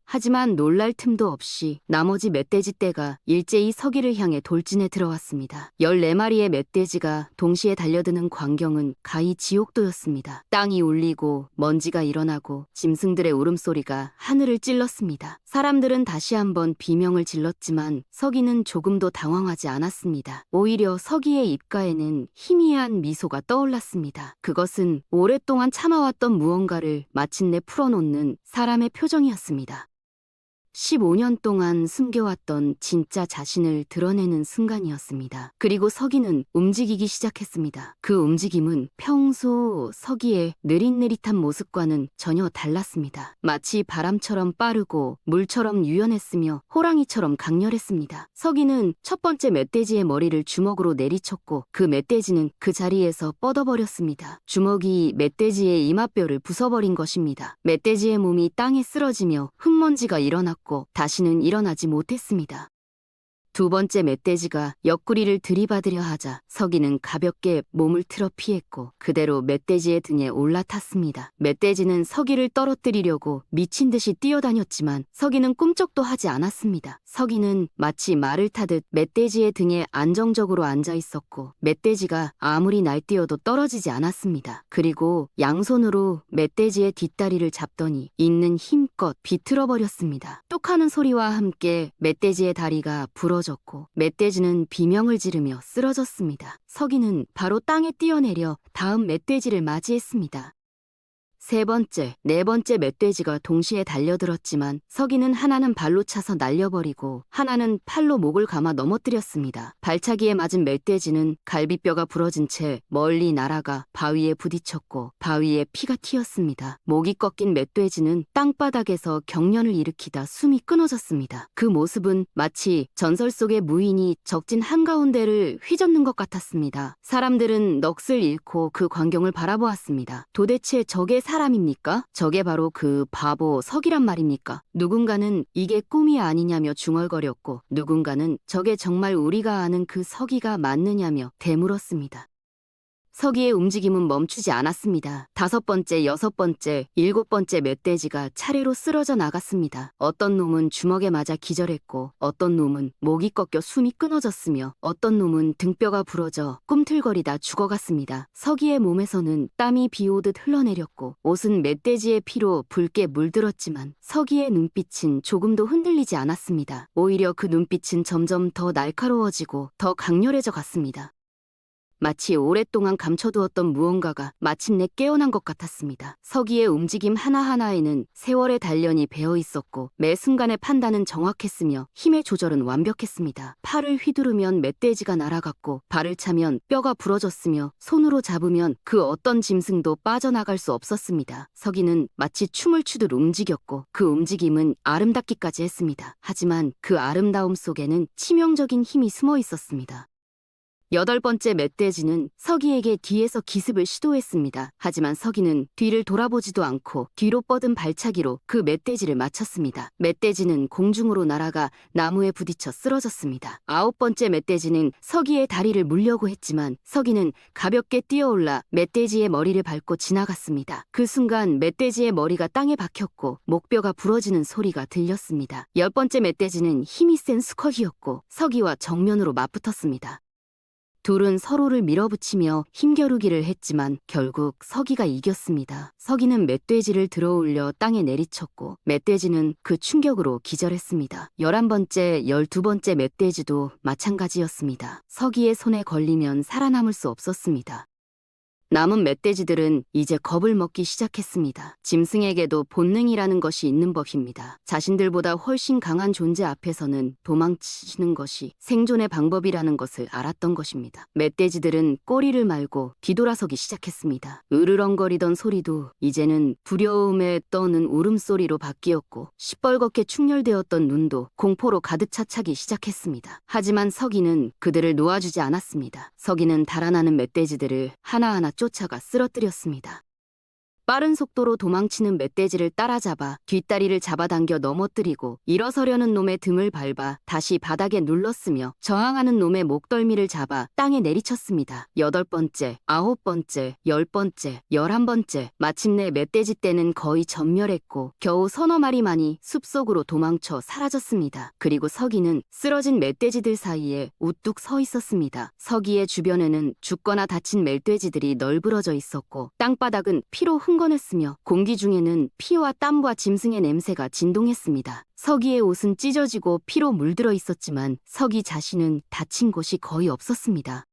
하지만 놀랄 틈도 없이 나머지 멧돼지 떼가 일제히 서기를 향해 돌진에 들어왔습니다. 14마리의 멧돼지가 동시에 달려드는 광경은 가히 지옥도였습니다. 땅이 울리고 먼지가 일어나고 짐승들의 울음소리가 하늘을 찔렀습니다. 사람들은 다시 한번 비명을 질렀지만 서기는 조금도 당황하지 않았습니다. 오히려 서기의 입가에는 희미한 미소가 떠올랐습니다. 그것은 오랫동안 참아왔던 무언가를 마침내 풀어놓는 사람의 표정이었습니다. 15년 동안 숨겨왔던 진짜 자신을 드러내는 순간이었습니다. 그리고 서기는 움직이기 시작했습니다. 그 움직임은 평소 서기의 느릿느릿한 모습과는 전혀 달랐습니다. 마치 바람처럼 빠르고 물처럼 유연했으며 호랑이처럼 강렬했습니다. 서기는 첫 번째 멧돼지의 머리를 주먹으로 내리쳤고 그 멧돼지는 그 자리에서 뻗어버렸습니다. 주먹이 멧돼지의 이마뼈를 부숴버린 것입니다. 멧돼지의 몸이 땅에 쓰러지며 흙먼지가 일어났고 다시는 일어나지 못했습니다. 두 번째 멧돼지가 옆구리를 들이받으려 하자 서기는 가볍게 몸을 틀어 피했고 그대로 멧돼지의 등에 올라탔습니다. 멧돼지는 서기를 떨어뜨리려고 미친 듯이 뛰어다녔지만 서기는 꿈쩍도 하지 않았습니다. 서기는 마치 말을 타듯 멧돼지의 등에 안정적으로 앉아 있었고 멧돼지가 아무리 날뛰어도 떨어지지 않았습니다. 그리고 양손으로 멧돼지의 뒷다리를 잡더니 있는 힘껏 비틀어 버렸습니다. 뚝하는 소리와 함께 멧돼지의 다리가 부러졌고 멧돼지는 비명을 지르며 쓰러졌습니다. 서기는 바로 땅에 뛰어내려 다음 멧돼지를 맞이했습니다. 세 번째, 네 번째 멧돼지가 동시에 달려들었지만 서기는 하나는 발로 차서 날려버리고 하나는 팔로 목을 감아 넘어뜨렸습니다. 발차기에 맞은 멧돼지는 갈비뼈가 부러진 채 멀리 날아가 바위에 부딪혔고 바위에 피가 튀었습니다. 목이 꺾인 멧돼지는 땅바닥에서 경련을 일으키다 숨이 끊어졌습니다. 그 모습은 마치 전설 속의 무인이 적진 한가운데를 휘젓는 것 같았습니다. 사람들은 넋을 잃고 그 광경을 바라보았습니다. 도대체 저게 사람입니까? 저게 바로 그 바보 석이란 말입니까? 누군가는 이게 꿈이 아니냐며 중얼거렸고 누군가는 저게 정말 우리가 아는 그 석이가 맞느냐며 되물었습니다. 서기의 움직임은 멈추지 않았습니다. 다섯 번째, 여섯 번째, 일곱 번째 멧돼지가 차례로 쓰러져 나갔습니다. 어떤 놈은 주먹에 맞아 기절했고 어떤 놈은 목이 꺾여 숨이 끊어졌으며 어떤 놈은 등뼈가 부러져 꿈틀거리다 죽어갔습니다. 서기의 몸에서는 땀이 비오듯 흘러내렸고 옷은 멧돼지의 피로 붉게 물들었지만 서기의 눈빛은 조금도 흔들리지 않았습니다. 오히려 그 눈빛은 점점 더 날카로워지고 더 강렬해져 갔습니다. 마치 오랫동안 감춰두었던 무언가가 마침내 깨어난 것 같았습니다. 서기의 움직임 하나하나에는 세월의 단련이 배어 있었고 매 순간의 판단은 정확했으며 힘의 조절은 완벽했습니다. 팔을 휘두르면 멧돼지가 날아갔고 발을 차면 뼈가 부러졌으며 손으로 잡으면 그 어떤 짐승도 빠져나갈 수 없었습니다. 서기는 마치 춤을 추듯 움직였고 그 움직임은 아름답기까지 했습니다. 하지만 그 아름다움 속에는 치명적인 힘이 숨어 있었습니다. 여덟 번째 멧돼지는 서기에게 뒤에서 기습을 시도했습니다. 하지만 서기는 뒤를 돌아보지도 않고 뒤로 뻗은 발차기로 그 멧돼지를 맞췄습니다. 멧돼지는 공중으로 날아가 나무에 부딪혀 쓰러졌습니다. 아홉 번째 멧돼지는 서기의 다리를 물려고 했지만 서기는 가볍게 뛰어올라 멧돼지의 머리를 밟고 지나갔습니다. 그 순간 멧돼지의 머리가 땅에 박혔고 목뼈가 부러지는 소리가 들렸습니다. 열 번째 멧돼지는 힘이 센 수컷이었고 서기와 정면으로 맞붙었습니다. 둘은 서로를 밀어붙이며 힘겨루기를 했지만 결국 서기가 이겼습니다. 서기는 멧돼지를 들어올려 땅에 내리쳤고 멧돼지는 그 충격으로 기절했습니다. 11번째, 12번째 멧돼지도 마찬가지였습니다. 서기의 손에 걸리면 살아남을 수 없었습니다. 남은 멧돼지들은 이제 겁을 먹기 시작했습니다. 짐승에게도 본능이라는 것이 있는 법입니다. 자신들보다 훨씬 강한 존재 앞에서는 도망치는 것이 생존의 방법이라는 것을 알았던 것입니다. 멧돼지들은 꼬리를 말고 뒤돌아서기 시작했습니다. 으르렁거리던 소리도 이제는 두려움에 떠는 울음소리로 바뀌었고 시뻘겋게 충혈되었던 눈도 공포로 가득 차차기 시작했습니다. 하지만 서기는 그들을 놓아주지 않았습니다. 서기는 달아나는 멧돼지들을 하나하나 쫓아가 쓰러뜨렸습니다. 빠른 속도로 도망치는 멧돼지를 따라잡아 뒷다리를 잡아당겨 넘어뜨리고 일어서려는 놈의 등을 밟아 다시 바닥에 눌렀으며 저항하는 놈의 목덜미를 잡아 땅에 내리쳤습니다. 여덟 번째, 아홉 번째, 열 번째, 11번째, 마침내 멧돼지 떼는 거의 전멸했고 겨우 서너 마리만이 숲속으로 도망쳐 사라졌습니다. 그리고 서기는 쓰러진 멧돼지들 사이에 우뚝 서 있었습니다. 서기의 주변에는 죽거나 다친 멧돼지들이 널브러져 있었고 땅바닥은 피로 흥건했으며 공기 중에는 피와 땀과 짐승의 냄새가 진동했습니다. 서기의 옷은 찢어지고 피로 물들어 있었지만 서기 자신은 다친 곳이 거의 없었습니다.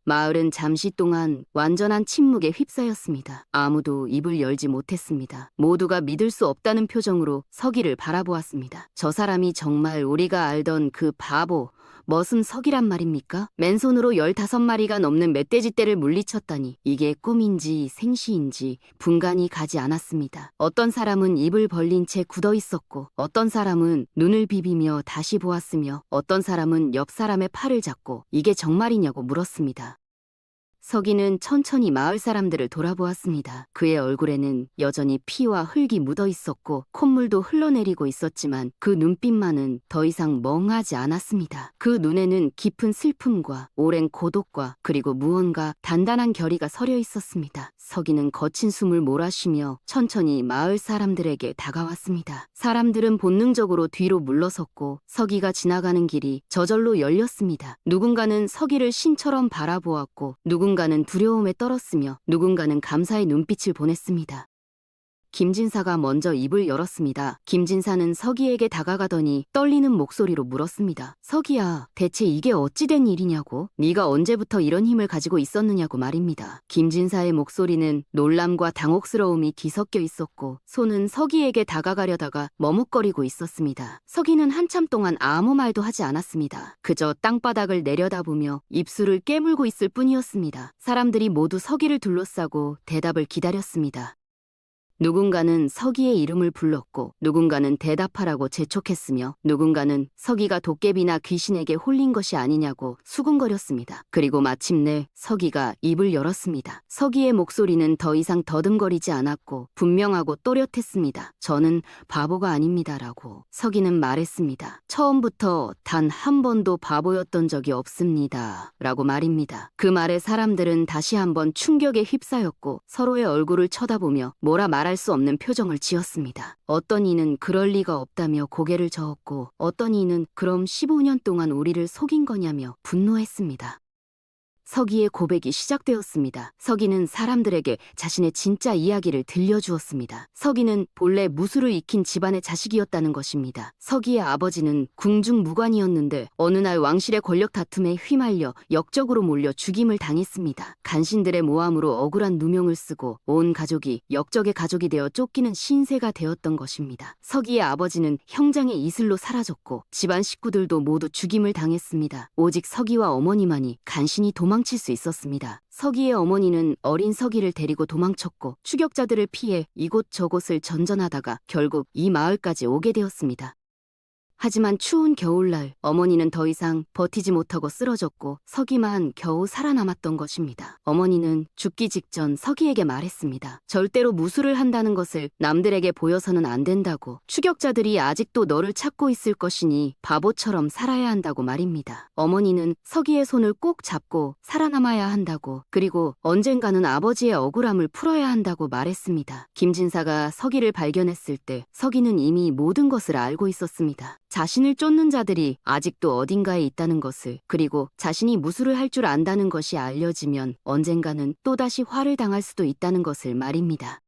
마을은 잠시 동안 완전한 침묵에 휩싸였습니다. 아무도 입을 열지 못했습니다. 모두가 믿을 수 없다는 표정으로 서기를 바라보았습니다. 저 사람이 정말 우리가 알던 그 바보 머슴 석이란 말입니까? 맨손으로 15마리가 넘는 멧돼지 떼를 물리쳤다니 이게 꿈인지 생시인지 분간이 가지 않았습니다. 어떤 사람은 입을 벌린 채 굳어 있었고 어떤 사람은 눈을 비비며 다시 보았으며 어떤 사람은 옆 사람의 팔을 잡고 이게 정말이냐고 물었습니다. 서기는 천천히 마을 사람들을 돌아보았습니다. 그의 얼굴에는 여전히 피와 흙이 묻어 있었고 콧물도 흘러내리고 있었지만 그 눈빛만은 더 이상 멍하지 않았습니다. 그 눈에는 깊은 슬픔과 오랜 고독과 그리고 무언가 단단한 결의가 서려 있었습니다. 서기는 거친 숨을 몰아쉬며 천천히 마을 사람들에게 다가왔습니다. 사람들은 본능적으로 뒤로 물러섰고 서기가 지나가는 길이 저절로 열렸습니다. 누군가는 서기를 신처럼 바라보았고 누군가는 두려움에 떨었으며 누군가는 감사의 눈빛을 보냈습니다. 김진사가 먼저 입을 열었습니다. 김진사는 서기에게 다가가더니 떨리는 목소리로 물었습니다. 서기야, 대체 이게 어찌된 일이냐고? 네가 언제부터 이런 힘을 가지고 있었느냐고 말입니다. 김진사의 목소리는 놀람과 당혹스러움이 뒤섞여 있었고 손은 서기에게 다가가려다가 머뭇거리고 있었습니다. 서기는 한참 동안 아무 말도 하지 않았습니다. 그저 땅바닥을 내려다보며 입술을 깨물고 있을 뿐이었습니다. 사람들이 모두 서기를 둘러싸고 대답을 기다렸습니다. 누군가는 서기의 이름을 불렀고 누군가는 대답하라고 재촉했으며 누군가는 서기가 도깨비나 귀신에게 홀린 것이 아니냐고 수군거렸습니다. 그리고 마침내 서기가 입을 열었습니다. 서기의 목소리는 더 이상 더듬거리지 않았고 분명하고 또렷했습니다. 저는 바보가 아닙니다라고 서기는 말했습니다. 처음부터 단 한 번도 바보였던 적이 없습니다. 라고 말입니다. 그 말에 사람들은 다시 한번 충격에 휩싸였고 서로의 얼굴을 쳐다보며 뭐라 말할 수 없는 표정을 지었습니다. 어떤 이는 그럴 리가 없다며 고개를 저었고 어떤 이는 그럼 15년 동안 우리를 속인 거냐며 분노했습니다. 서기의 고백이 시작되었습니다. 서기는 사람들에게 자신의 진짜 이야기를 들려주었습니다. 서기는 본래 무술을 익힌 집안의 자식이었다는 것입니다. 서기의 아버지는 궁중무관이었는데 어느 날 왕실의 권력 다툼에 휘말려 역적으로 몰려 죽임을 당했습니다. 간신들의 모함으로 억울한 누명을 쓰고 온 가족이 역적의 가족이 되어 쫓기는 신세가 되었던 것입니다. 서기의 아버지는 형장의 이슬로 사라졌고 집안 식구들도 모두 죽임을 당했습니다. 오직 서기와 어머니만이 간신히 도망칠 수 있었습니다. 서기의 어머니는 어린 서기를 데리고 도망쳤고 추격자들을 피해 이곳저곳을 전전하다가 결국 이 마을까지 오게 되었습니다. 하지만 추운 겨울날 어머니는 더 이상 버티지 못하고 쓰러졌고 서기만 겨우 살아남았던 것입니다. 어머니는 죽기 직전 서기에게 말했습니다. 절대로 무술을 한다는 것을 남들에게 보여서는 안 된다고. 추격자들이 아직도 너를 찾고 있을 것이니 바보처럼 살아야 한다고 말입니다. 어머니는 서기의 손을 꼭 잡고 살아남아야 한다고 그리고 언젠가는 아버지의 억울함을 풀어야 한다고 말했습니다. 김진사가 서기를 발견했을 때 서기는 이미 모든 것을 알고 있었습니다. 자신을 쫓는 자들이 아직도 어딘가에 있다는 것을 그리고 자신이 무술을 할 줄 안다는 것이 알려지면 언젠가는 또다시 화를 당할 수도 있다는 것을 말입니다.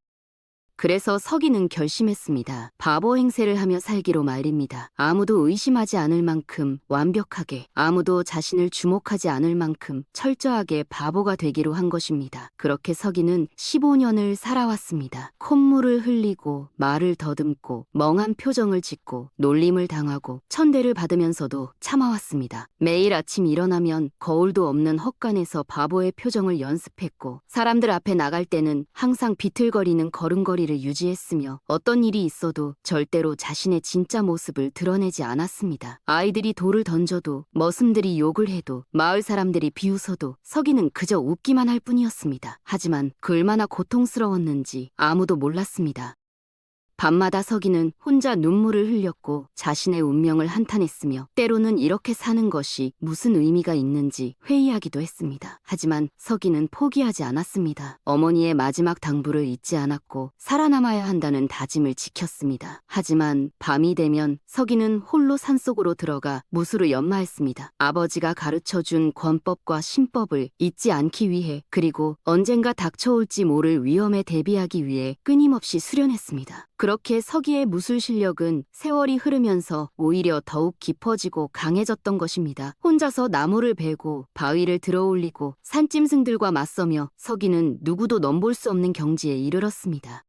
그래서 서기는 결심했습니다. 바보 행세를 하며 살기로 말입니다. 아무도 의심하지 않을 만큼 완벽하게, 아무도 자신을 주목하지 않을 만큼 철저하게 바보가 되기로 한 것입니다. 그렇게 서기는 15년을 살아왔습니다. 콧물을 흘리고 말을 더듬고 멍한 표정을 짓고 놀림을 당하고 천대를 받으면서도 참아왔습니다. 매일 아침 일어나면 거울도 없는 헛간에서 바보의 표정을 연습했고 사람들 앞에 나갈 때는 항상 비틀거리는 걸음걸이를 유지했으며 어떤 일이 있어도 절대로 자신의 진짜 모습을 드러내지 않았습니다. 아이들이 돌을 던져도 머슴들이 욕을 해도 마을 사람들이 비웃어도 서기는 그저 웃기만 할 뿐이었습니다. 하지만 그 얼마나 고통스러웠는지 아무도 몰랐습니다. 밤마다 서기는 혼자 눈물을 흘렸고 자신의 운명을 한탄했으며 때로는 이렇게 사는 것이 무슨 의미가 있는지 회의하기도 했습니다. 하지만 서기는 포기하지 않았습니다. 어머니의 마지막 당부를 잊지 않았고 살아남아야 한다는 다짐을 지켰습니다. 하지만 밤이 되면 서기는 홀로 산속으로 들어가 무술을 연마했습니다. 아버지가 가르쳐준 권법과 신법을 잊지 않기 위해 그리고 언젠가 닥쳐올지 모를 위험에 대비하기 위해 끊임없이 수련했습니다. 그렇게 서기의 무술 실력은 세월이 흐르면서 오히려 더욱 깊어지고 강해졌던 것입니다. 혼자서 나무를 베고 바위를 들어올리고 산짐승들과 맞서며 서기는 누구도 넘볼 수 없는 경지에 이르렀습니다.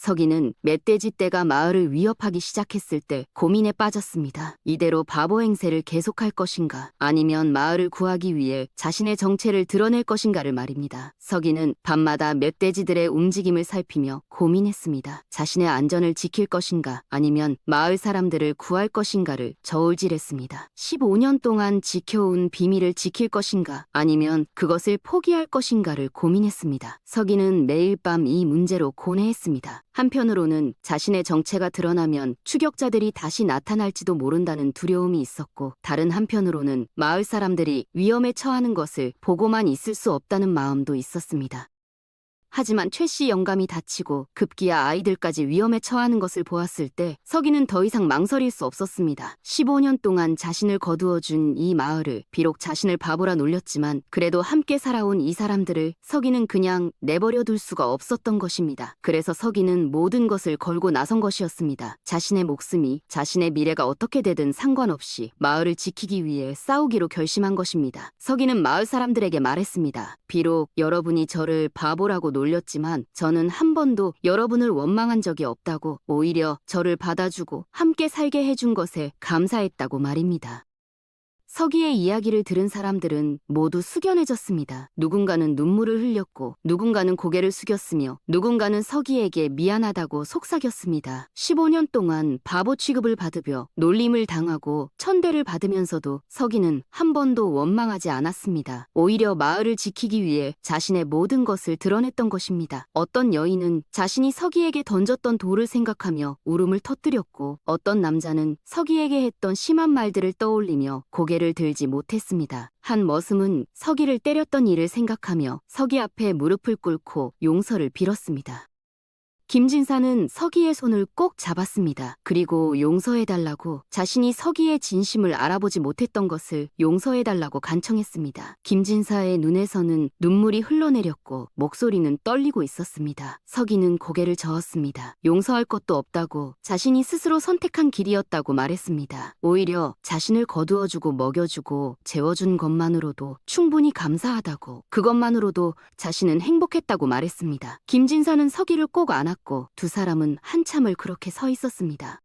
서기는 멧돼지 떼가 마을을 위협하기 시작했을 때 고민에 빠졌습니다. 이대로 바보 행세를 계속할 것인가, 아니면 마을을 구하기 위해 자신의 정체를 드러낼 것인가를 말입니다. 서기는 밤마다 멧돼지들의 움직임을 살피며 고민했습니다. 자신의 안전을 지킬 것인가, 아니면 마을 사람들을 구할 것인가를 저울질했습니다. 15년 동안 지켜온 비밀을 지킬 것인가, 아니면 그것을 포기할 것인가를 고민했습니다. 서기는 매일 밤 이 문제로 고뇌했습니다. 한편으로는 자신의 정체가 드러나면 추격자들이 다시 나타날지도 모른다는 두려움이 있었고, 다른 한편으로는 마을 사람들이 위험에 처하는 것을 보고만 있을 수 없다는 마음도 있었습니다. 하지만 최 씨 영감이 다치고 급기야 아이들까지 위험에 처하는 것을 보았을 때 서기는 더 이상 망설일 수 없었습니다. 15년 동안 자신을 거두어준 이 마을을, 비록 자신을 바보라 놀렸지만 그래도 함께 살아온 이 사람들을 서기는 그냥 내버려 둘 수가 없었던 것입니다. 그래서 서기는 모든 것을 걸고 나선 것이었습니다. 자신의 목숨이, 자신의 미래가 어떻게 되든 상관없이 마을을 지키기 위해 싸우기로 결심한 것입니다. 서기는 마을 사람들에게 말했습니다. 비록 여러분이 저를 바보라고 놀렸지만 저는 한 번도 여러분을 원망한 적이 없다고, 오히려 저를 받아주고 함께 살게 해준 것에 감사했다고 말입니다. 서기의 이야기를 들은 사람들은 모두 숙연해졌습니다. 누군가는 눈물을 흘렸고, 누군가는 고개를 숙였으며, 누군가는 서기에게 미안하다고 속삭였습니다. 15년 동안 바보 취급을 받으며 놀림을 당하고 천대를 받으면서도 서기는 한 번도 원망하지 않았습니다. 오히려 마을을 지키기 위해 자신의 모든 것을 드러냈던 것입니다. 어떤 여인은 자신이 서기에게 던졌던 돌을 생각하며 울음을 터뜨렸고, 어떤 남자는 서기에게 했던 심한 말들을 떠올리며 고개를 들지 못했습니다. 한 머슴은 서기를 때렸던 일을 생각하며 서기 앞에 무릎을 꿇고 용서를 빌었습니다. 김진사는 서기의 손을 꼭 잡았습니다. 그리고 용서해달라고, 자신이 서기의 진심을 알아보지 못했던 것을 용서해달라고 간청했습니다. 김진사의 눈에서는 눈물이 흘러내렸고 목소리는 떨리고 있었습니다. 서기는 고개를 저었습니다. 용서할 것도 없다고, 자신이 스스로 선택한 길이었다고 말했습니다. 오히려 자신을 거두어주고 먹여주고 재워준 것만으로도 충분히 감사하다고, 그것만으로도 자신은 행복했다고 말했습니다. 김진사는 서기를 꼭 안았고 두 사람은 한참을 그렇게 서 있었습니다.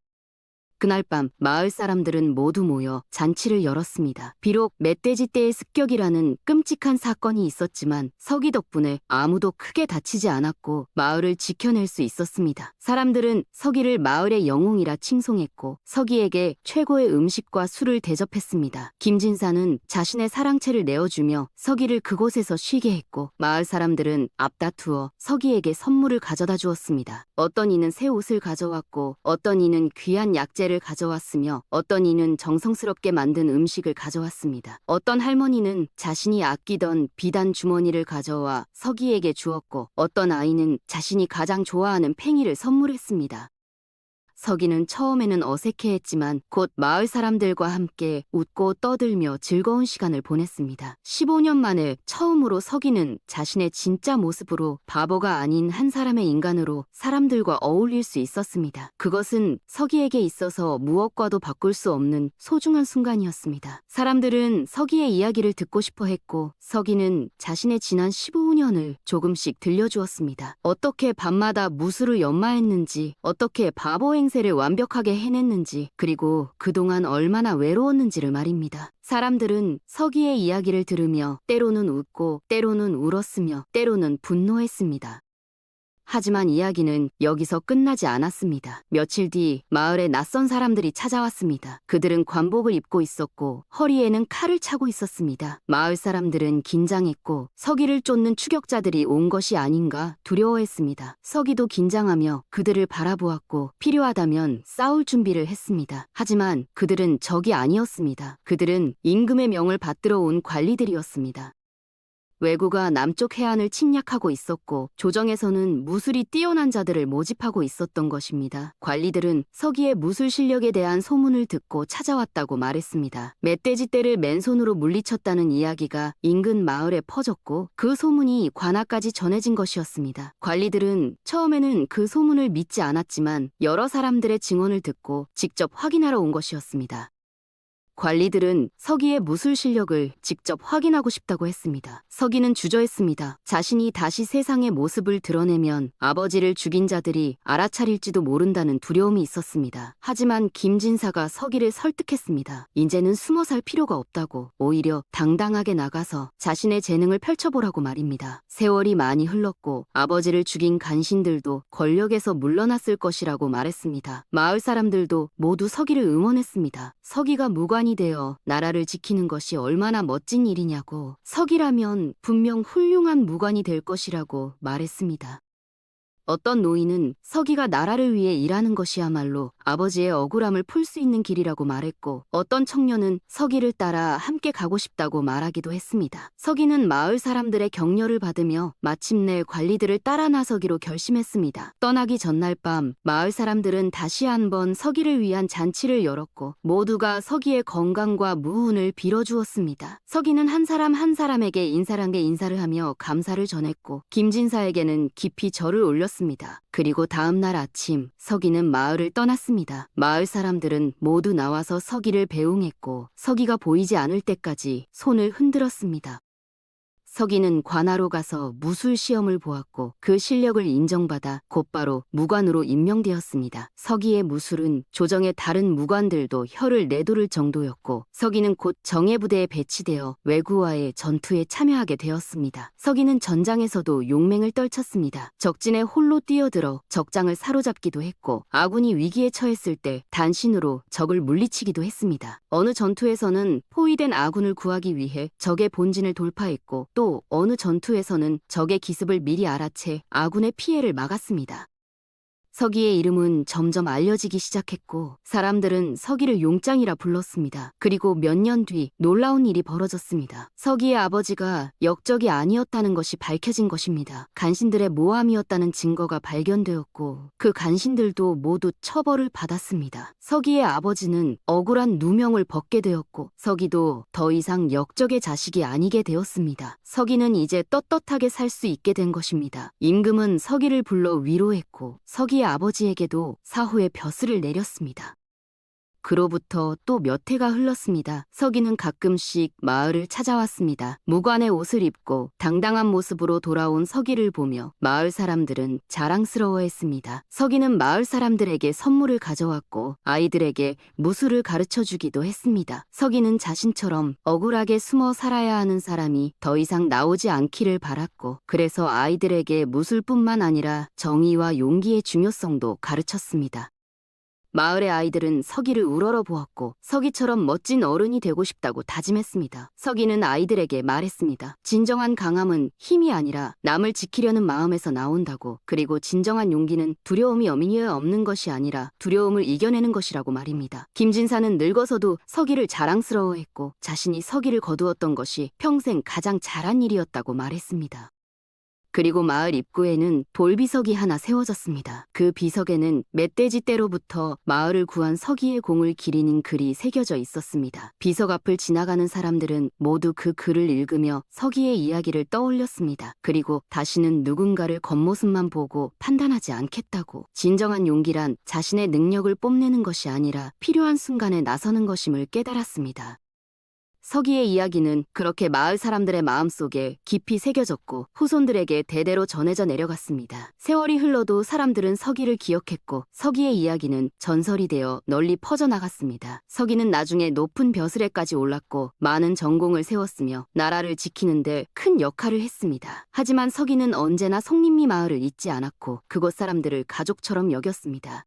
그날 밤 마을 사람들은 모두 모여 잔치를 열었습니다. 비록 멧돼지 떼의 습격이라는 끔찍한 사건이 있었지만 서기 덕분에 아무도 크게 다치지 않았고 마을을 지켜낼 수 있었습니다. 사람들은 서기를 마을의 영웅이라 칭송했고 서기에게 최고의 음식과 술을 대접했습니다. 김진사는 자신의 사랑채를 내어주며 서기를 그곳에서 쉬게 했고, 마을 사람들은 앞다투어 서기에게 선물을 가져다 주었습니다. 어떤 이는 새 옷을 가져왔고, 어떤 이는 귀한 약재를 가져왔으며, 어떤 이는 정성스럽게 만든 음식을 가져왔습니다. 어떤 할머니는 자신이 아끼던 비단 주머니를 가져와 서기에게 주었고, 어떤 아이는 자신이 가장 좋아하는 팽이를 선물했습니다. 서기는 처음에는 어색해했지만 곧 마을 사람들과 함께 웃고 떠들며 즐거운 시간을 보냈습니다. 15년 만에 처음으로 서기는 자신의 진짜 모습으로 바보가 아닌 한 사람의 인간으로 사람들과 어울릴 수 있었습니다. 그것은 서기에게 있어서 무엇과도 바꿀 수 없는 소중한 순간이었습니다. 사람들은 서기의 이야기를 듣고 싶어 했고, 서기는 자신의 지난 15년을 조금씩 들려주었습니다. 어떻게 밤마다 무술을 연마했는지, 어떻게 바보 행세를 완벽하게 해냈는지, 그리고 그동안 얼마나 외로웠는지를 말입니다. 사람들은 서기의 이야기를 들으며 때로는 웃고 때로는 울었으며 때로는 분노했습니다. 하지만 이야기는 여기서 끝나지 않았습니다. 며칠 뒤 마을에 낯선 사람들이 찾아왔습니다. 그들은 관복을 입고 있었고 허리에는 칼을 차고 있었습니다. 마을 사람들은 긴장했고 서기를 쫓는 추격자들이 온 것이 아닌가 두려워했습니다. 서기도 긴장하며 그들을 바라보았고 필요하다면 싸울 준비를 했습니다. 하지만 그들은 적이 아니었습니다. 그들은 임금의 명을 받들어 온 관리들이었습니다. 왜구가 남쪽 해안을 침략하고 있었고 조정에서는 무술이 뛰어난 자들을 모집하고 있었던 것입니다. 관리들은 서기의 무술 실력에 대한 소문을 듣고 찾아왔다고 말했습니다. 멧돼지 떼를 맨손으로 물리쳤다는 이야기가 인근 마을에 퍼졌고 그 소문이 관아까지 전해진 것이었습니다. 관리들은 처음에는 그 소문을 믿지 않았지만 여러 사람들의 증언을 듣고 직접 확인하러 온 것이었습니다. 관리들은 서기의 무술 실력을 직접 확인하고 싶다고 했습니다. 서기는 주저했습니다. 자신이 다시 세상의 모습을 드러내면 아버지를 죽인 자들이 알아차릴지도 모른다는 두려움이 있었습니다. 하지만 김진사가 서기를 설득했습니다. 이제는 숨어 살 필요가 없다고, 오히려 당당하게 나가서 자신의 재능을 펼쳐보라고 말입니다. 세월이 많이 흘렀고 아버지를 죽인 간신들도 권력에서 물러났을 것이라고 말했습니다. 마을 사람들도 모두 서기를 응원했습니다. 서기가 무관이 되어 나라를 지키는 것이 얼마나 멋진 일이냐고, 서기라면 분명 훌륭한 무관이 될 것이라고 말했습니다. 어떤 노인은 서기가 나라를 위해 일하는 것이야말로 아버지의 억울함을 풀 수 있는 길이라고 말했고, 어떤 청년은 서기를 따라 함께 가고 싶다고 말하기도 했습니다. 서기는 마을 사람들의 격려를 받으며 마침내 관리들을 따라 나서기로 결심했습니다. 떠나기 전날 밤 마을 사람들은 다시 한번 서기를 위한 잔치를 열었고 모두가 서기의 건강과 무운을 빌어주었습니다. 서기는 한 사람 한 사람에게 인사랑에 인사를 하며 감사를 전했고 김진사에게는 깊이 절을 올렸습니다. 그리고 다음 날 아침 서기는 마을을 떠났습니다. 마을 사람들은 모두 나와서 서기를 배웅했고 서기가 보이지 않을 때까지 손을 흔들었습니다. 서기는 관하로 가서 무술 시험을 보았고 그 실력을 인정받아 곧바로 무관으로 임명되었습니다. 서기의 무술은 조정의 다른 무관들도 혀를 내두를 정도였고 서기는 곧 정예부대에 배치되어 왜구와의 전투에 참여하게 되었습니다. 서기는 전장에서도 용맹을 떨쳤습니다. 적진에 홀로 뛰어들어 적장을 사로잡기도 했고 아군이 위기에 처했을 때 단신으로 적을 물리치기도 했습니다. 어느 전투에서는 포위된 아군을 구하기 위해 적의 본진을 돌파했고 또 어느 전투에서는 적의 기습을 미리 알아채 아군의 피해를 막았습니다. 서기의 이름은 점점 알려지기 시작했고 사람들은 서기를 용장이라 불렀습니다. 그리고 몇 년 뒤 놀라운 일이 벌어졌습니다. 서기의 아버지가 역적이 아니었다는 것이 밝혀진 것입니다. 간신들의 모함이었다는 증거가 발견되었고 그 간신들도 모두 처벌을 받았습니다. 서기의 아버지는 억울한 누명을 벗게 되었고 서기도 더 이상 역적의 자식이 아니게 되었습니다. 서기는 이제 떳떳하게 살 수 있게 된 것입니다. 임금은 서기를 불러 위로했고 서기의 아버지에게도 사후의 벼슬을 내렸습니다. 그로부터 또 몇 해가 흘렀습니다. 서기는 가끔씩 마을을 찾아왔습니다. 무관의 옷을 입고 당당한 모습으로 돌아온 서기를 보며 마을 사람들은 자랑스러워했습니다. 서기는 마을 사람들에게 선물을 가져왔고 아이들에게 무술을 가르쳐주기도 했습니다. 서기는 자신처럼 억울하게 숨어 살아야 하는 사람이 더 이상 나오지 않기를 바랐고 그래서 아이들에게 무술뿐만 아니라 정의와 용기의 중요성도 가르쳤습니다. 마을의 아이들은 서기를 우러러 보았고 서기처럼 멋진 어른이 되고 싶다고 다짐했습니다. 서기는 아이들에게 말했습니다. 진정한 강함은 힘이 아니라 남을 지키려는 마음에서 나온다고, 그리고 진정한 용기는 두려움이 없는 것이 아니라 두려움을 이겨내는 것이라고 말입니다. 김진사는 늙어서도 서기를 자랑스러워했고 자신이 서기를 거두었던 것이 평생 가장 잘한 일이었다고 말했습니다. 그리고 마을 입구에는 돌비석이 하나 세워졌습니다. 그 비석에는 멧돼지 떼로부터 마을을 구한 서기의 공을 기리는 글이 새겨져 있었습니다. 비석 앞을 지나가는 사람들은 모두 그 글을 읽으며 서기의 이야기를 떠올렸습니다. 그리고 다시는 누군가를 겉모습만 보고 판단하지 않겠다고, 진정한 용기란 자신의 능력을 뽐내는 것이 아니라 필요한 순간에 나서는 것임을 깨달았습니다. 서기의 이야기는 그렇게 마을 사람들의 마음속에 깊이 새겨졌고 후손들에게 대대로 전해져 내려갔습니다. 세월이 흘러도 사람들은 서기를 기억했고 서기의 이야기는 전설이 되어 널리 퍼져나갔습니다. 서기는 나중에 높은 벼슬에까지 올랐고 많은 전공을 세웠으며 나라를 지키는 데 큰 역할을 했습니다. 하지만 서기는 언제나 송림리 마을을 잊지 않았고 그곳 사람들을 가족처럼 여겼습니다.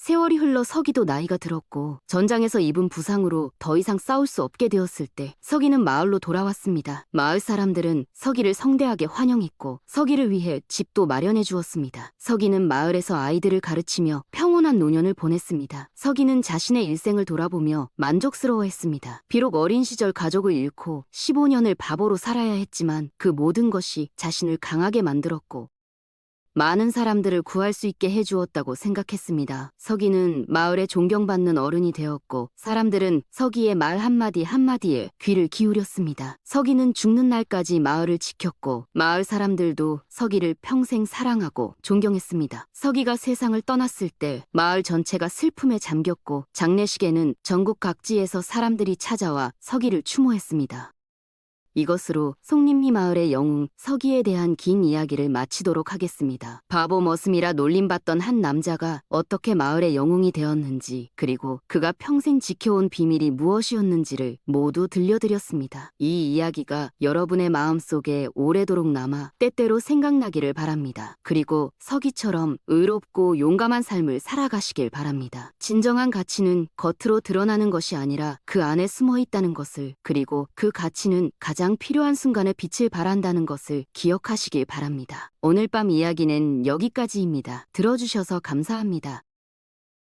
세월이 흘러 서기도 나이가 들었고 전장에서 입은 부상으로 더 이상 싸울 수 없게 되었을 때 서기는 마을로 돌아왔습니다. 마을 사람들은 서기를 성대하게 환영했고 서기를 위해 집도 마련해 주었습니다. 서기는 마을에서 아이들을 가르치며 평온한 노년을 보냈습니다. 서기는 자신의 일생을 돌아보며 만족스러워했습니다. 비록 어린 시절 가족을 잃고 15년을 바보로 살아야 했지만 그 모든 것이 자신을 강하게 만들었고 많은 사람들을 구할 수 있게 해주었다고 생각했습니다. 서기는 마을에 존경받는 어른이 되었고 사람들은 서기의 말 한마디 한마디에 귀를 기울였습니다. 서기는 죽는 날까지 마을을 지켰고 마을 사람들도 서기를 평생 사랑하고 존경했습니다. 서기가 세상을 떠났을 때 마을 전체가 슬픔에 잠겼고 장례식에는 전국 각지에서 사람들이 찾아와 서기를 추모했습니다. 이것으로 송림리 마을의 영웅 서기에 대한 긴 이야기를 마치도록 하겠습니다. 바보 머슴이라 놀림받던 한 남자가 어떻게 마을의 영웅이 되었는지, 그리고 그가 평생 지켜온 비밀이 무엇이었는지를 모두 들려드렸습니다. 이 이야기가 여러분의 마음속에 오래도록 남아 때때로 생각나기를 바랍니다. 그리고 서기처럼 의롭고 용감한 삶을 살아가시길 바랍니다. 진정한 가치는 겉으로 드러나는 것이 아니라 그 안에 숨어 있다는 것을, 그리고 그 가치는 가장 필요한 순간에 빛을 발한다는 것을 기억하시길 바랍니다. 오늘 밤 이야기는 여기까지입니다. 들어주셔서 감사합니다.